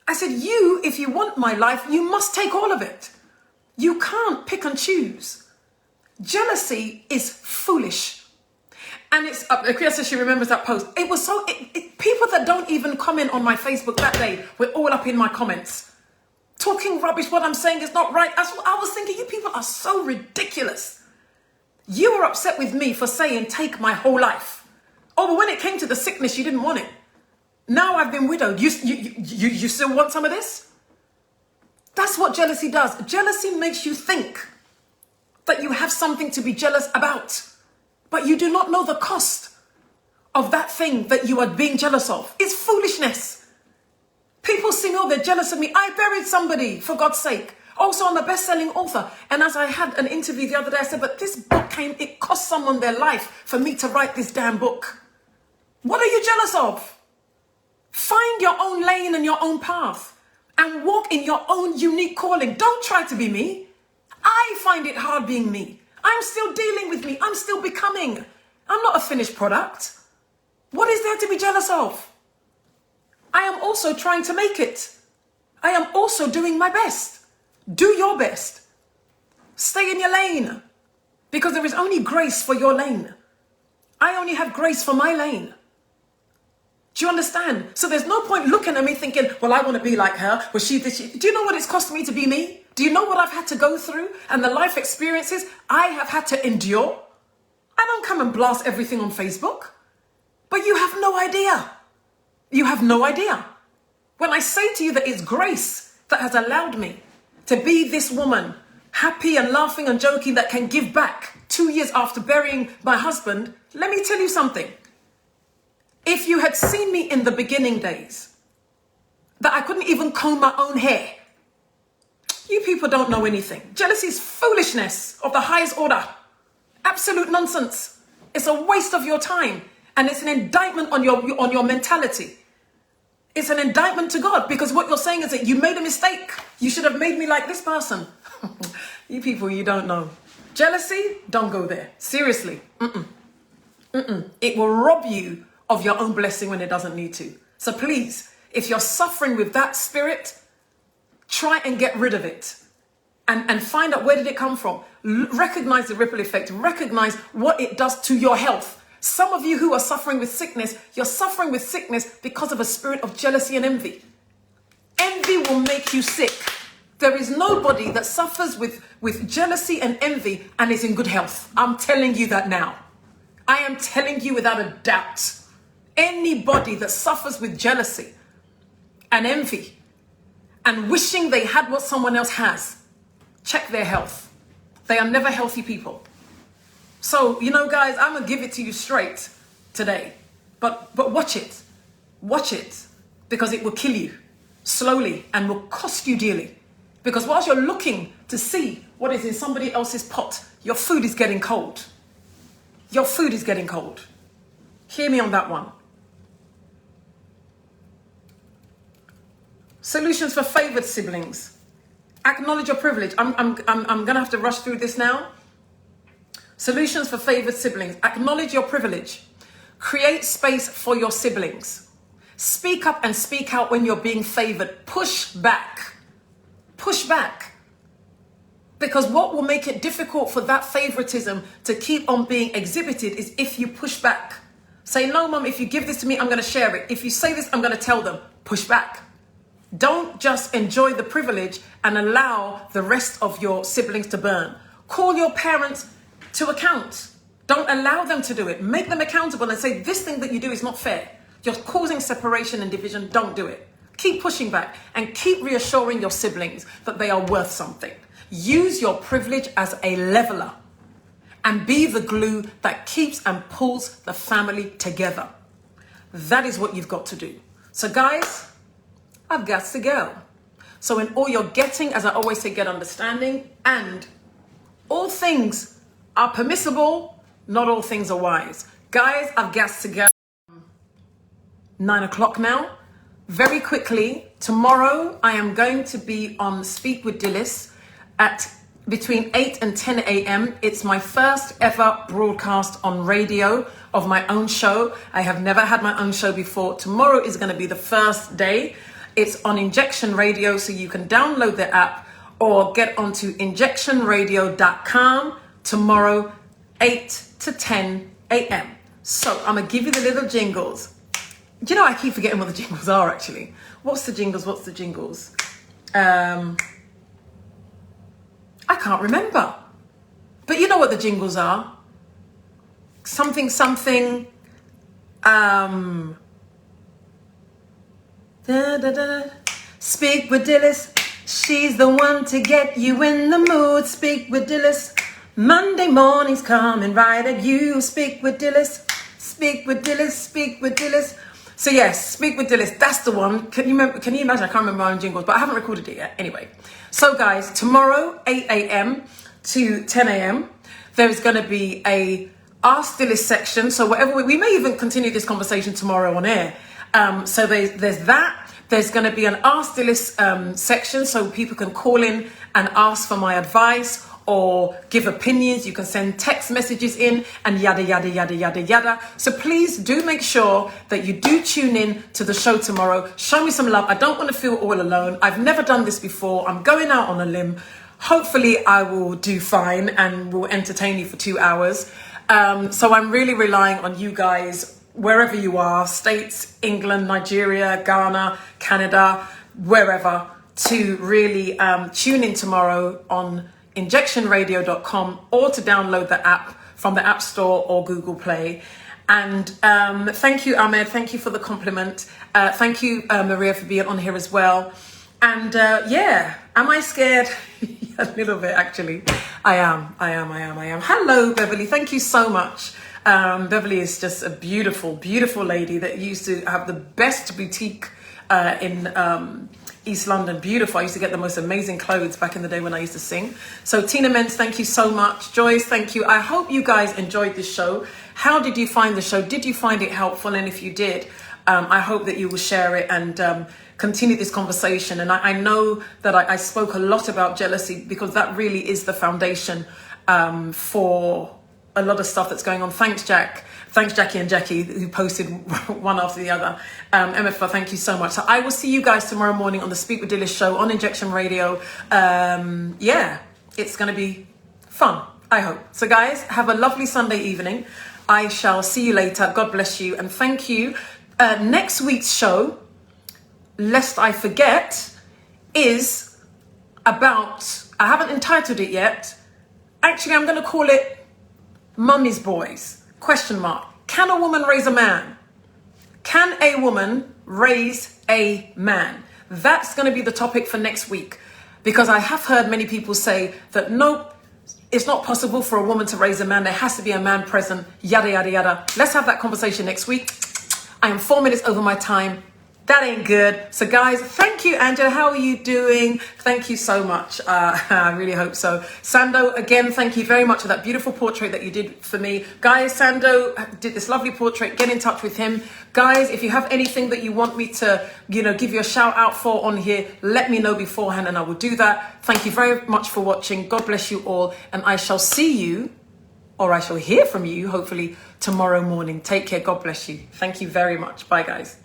I said, if you want my life, you must take all of it. You can't pick and choose. Jealousy is foolish. And it's, Kriya says she remembers that post. It was so, people that don't even comment on my Facebook that day were all up in my comments. Talking rubbish, what I'm saying is not right. I was thinking, you people are so ridiculous. You were upset with me for saying, take my whole life. Oh, but when it came to the sickness, you didn't want it. Now I've been widowed. You still want some of this? That's what jealousy does. Jealousy makes you think that you have something to be jealous about, but you do not know the cost of that thing that you are being jealous of. It's foolishness. People sing, oh, they're jealous of me. I buried somebody, for God's sake. Also, I'm a best-selling author. And as I had an interview the other day, I said, but this book it cost someone their life for me to write this damn book. What are you jealous of? Find your own lane and your own path and walk in your own unique calling. Don't try to be me. I find it hard being me. I'm still dealing with me. I'm still becoming. I'm not a finished product. What is there to be jealous of? I am also trying to make it. I am also doing my best. Do your best. Stay in your lane, because there is only grace for your lane. I only have grace for my lane. Do you understand? So there's no point looking at me thinking, well, I want to be like her. Was she this? Do you know what it's cost me to be me? Do you know what I've had to go through and the life experiences I have had to endure? I don't come and blast everything on Facebook, but you have no idea. You have no idea. When I say to you that it's grace that has allowed me to be this woman, happy and laughing and joking, that can give back 2 years after burying my husband, let me tell you something. If you had seen me in the beginning days, that I couldn't even comb my own hair, you people don't know anything. Jealousy is foolishness of the highest order. Absolute nonsense. It's a waste of your time. And it's an indictment on your mentality. It's an indictment to God, because what you're saying is that you made a mistake. You should have made me like this person. You people, you don't know. Jealousy, don't go there. Seriously. It will rob you of your own blessing when it doesn't need to. So please, if you're suffering with that spirit, try and get rid of it. And find out, where did it come from? Recognize the ripple effect. Recognize what it does to your health. Some of you who are suffering with sickness, you're suffering with sickness because of a spirit of jealousy and envy. Envy will make you sick. There is nobody that suffers with jealousy and envy and is in good health. I'm telling you that now. I am telling you without a doubt. Anybody that suffers with jealousy and envy and wishing they had what someone else has, check their health. They are never healthy people. So, you know, guys, I'm going to give it to you straight today. But watch it. Watch it. Because it will kill you slowly and will cost you dearly. Because whilst you're looking to see what is in somebody else's pot, your food is getting cold. Your food is getting cold. Hear me on that one. Solutions for favored siblings. Acknowledge your privilege. I'm going to have to rush through this now. Solutions for favored siblings. Acknowledge your privilege. Create space for your siblings. Speak up and speak out when you're being favored. Push back. Push back. Because what will make it difficult for that favoritism to keep on being exhibited is if you push back. Say, no, mum, if you give this to me, I'm going to share it. If you say this, I'm going to tell them. Push back. Don't just enjoy the privilege and allow the rest of your siblings to burn. Call your parents to account. Don't allow them to do it. Make them accountable and say, this thing that you do is not fair. You're causing separation and division. Don't do it. Keep pushing back and keep reassuring your siblings that they are worth something. Use your privilege as a leveler and be the glue that keeps and pulls the family together. That is what you've got to do. So guys, I've got to go. So in all you're getting, as I always say, get understanding, and all things are permissible, not all things are wise. Guys, I've got to go. 9 o'clock now. Very quickly, tomorrow I am going to be on Speak with Dilys at between 8 and 10 a.m. It's my first ever broadcast on radio of my own show. I have never had my own show before. Tomorrow is going to be the first day. It's on Injection Radio, so you can download the app or get onto injectionradio.com tomorrow, 8 to 10 a.m. So I'm going to give you the little jingles. Do you know, I keep forgetting what the jingles are, actually. What's the jingles? I can't remember. But you know what the jingles are. Something. Speak with Dilys. She's the one to get you in the mood. Speak with Dilys. Monday mornings coming right at you. Speak with Dilys. Speak with Dilys. Speak with Dilys. So yes, Speak with Dilys. That's the one. Can you imagine? I can't remember my own jingles, but I haven't recorded it yet. Anyway. So guys, tomorrow, 8 a.m. to 10 a.m., there's going to be a Ask Dilys section. So whatever we may even continue this conversation tomorrow on air. So there's that. There's going to be an Ask Dilys section, so people can call in and ask for my advice or give opinions. You can send text messages in and yada, yada, yada, yada, yada. So please do make sure that you do tune in to the show tomorrow. Show me some love. I don't want to feel all alone. I've never done this before. I'm going out on a limb. Hopefully I will do fine and will entertain you for 2 hours. So I'm really relying on you guys, wherever you are, States, England, Nigeria, Ghana, Canada, wherever, to really tune in tomorrow on injectionradio.com or to download the app from the App Store or Google Play. And thank you, Ahmed. Thank you for the compliment. Thank you, Maria, for being on here as well. And yeah, am I scared? A little bit, actually. I am. Hello, Beverly. Thank you so much. Beverly is just a beautiful, beautiful lady that used to have the best boutique in East London. Beautiful. I used to get the most amazing clothes back in the day when I used to sing. So Tina Menz, thank you so much. Joyce, thank you. I hope you guys enjoyed this show. How did you find the show? Did you find it helpful? And if you did, I hope that you will share it and continue this conversation. And I know that I spoke a lot about jealousy because that really is the foundation for a lot of stuff that's going on. Thanks, Jack. Thanks, Jackie and Jackie, who posted one after the other. MFA, thank you so much. So I will see you guys tomorrow morning on the Speak with Dilys show on Injection Radio. Yeah, it's going to be fun, I hope. So guys, have a lovely Sunday evening. I shall see you later. God bless you. And thank you. Next week's show, lest I forget, is about, I haven't entitled it yet. Actually, I'm going to call it Mummy's Boys, ? Can a woman raise a man? Can a woman raise a man? That's going to be the topic for next week, because I have heard many people say that nope, it's not possible for a woman to raise a man. There has to be a man present, yada, yada, yada. Let's have that conversation next week. I am 4 minutes over my time. That ain't good. So guys, thank you, Angela. How are you doing? Thank you so much. I really hope so. Sando, again, thank you very much for that beautiful portrait that you did for me. Guys, Sando did this lovely portrait. Get in touch with him. Guys, if you have anything that you want me to, give you a shout out for on here, let me know beforehand and I will do that. Thank you very much for watching. God bless you all. And I shall see you, or I shall hear from you, hopefully tomorrow morning. Take care. God bless you. Thank you very much. Bye, guys.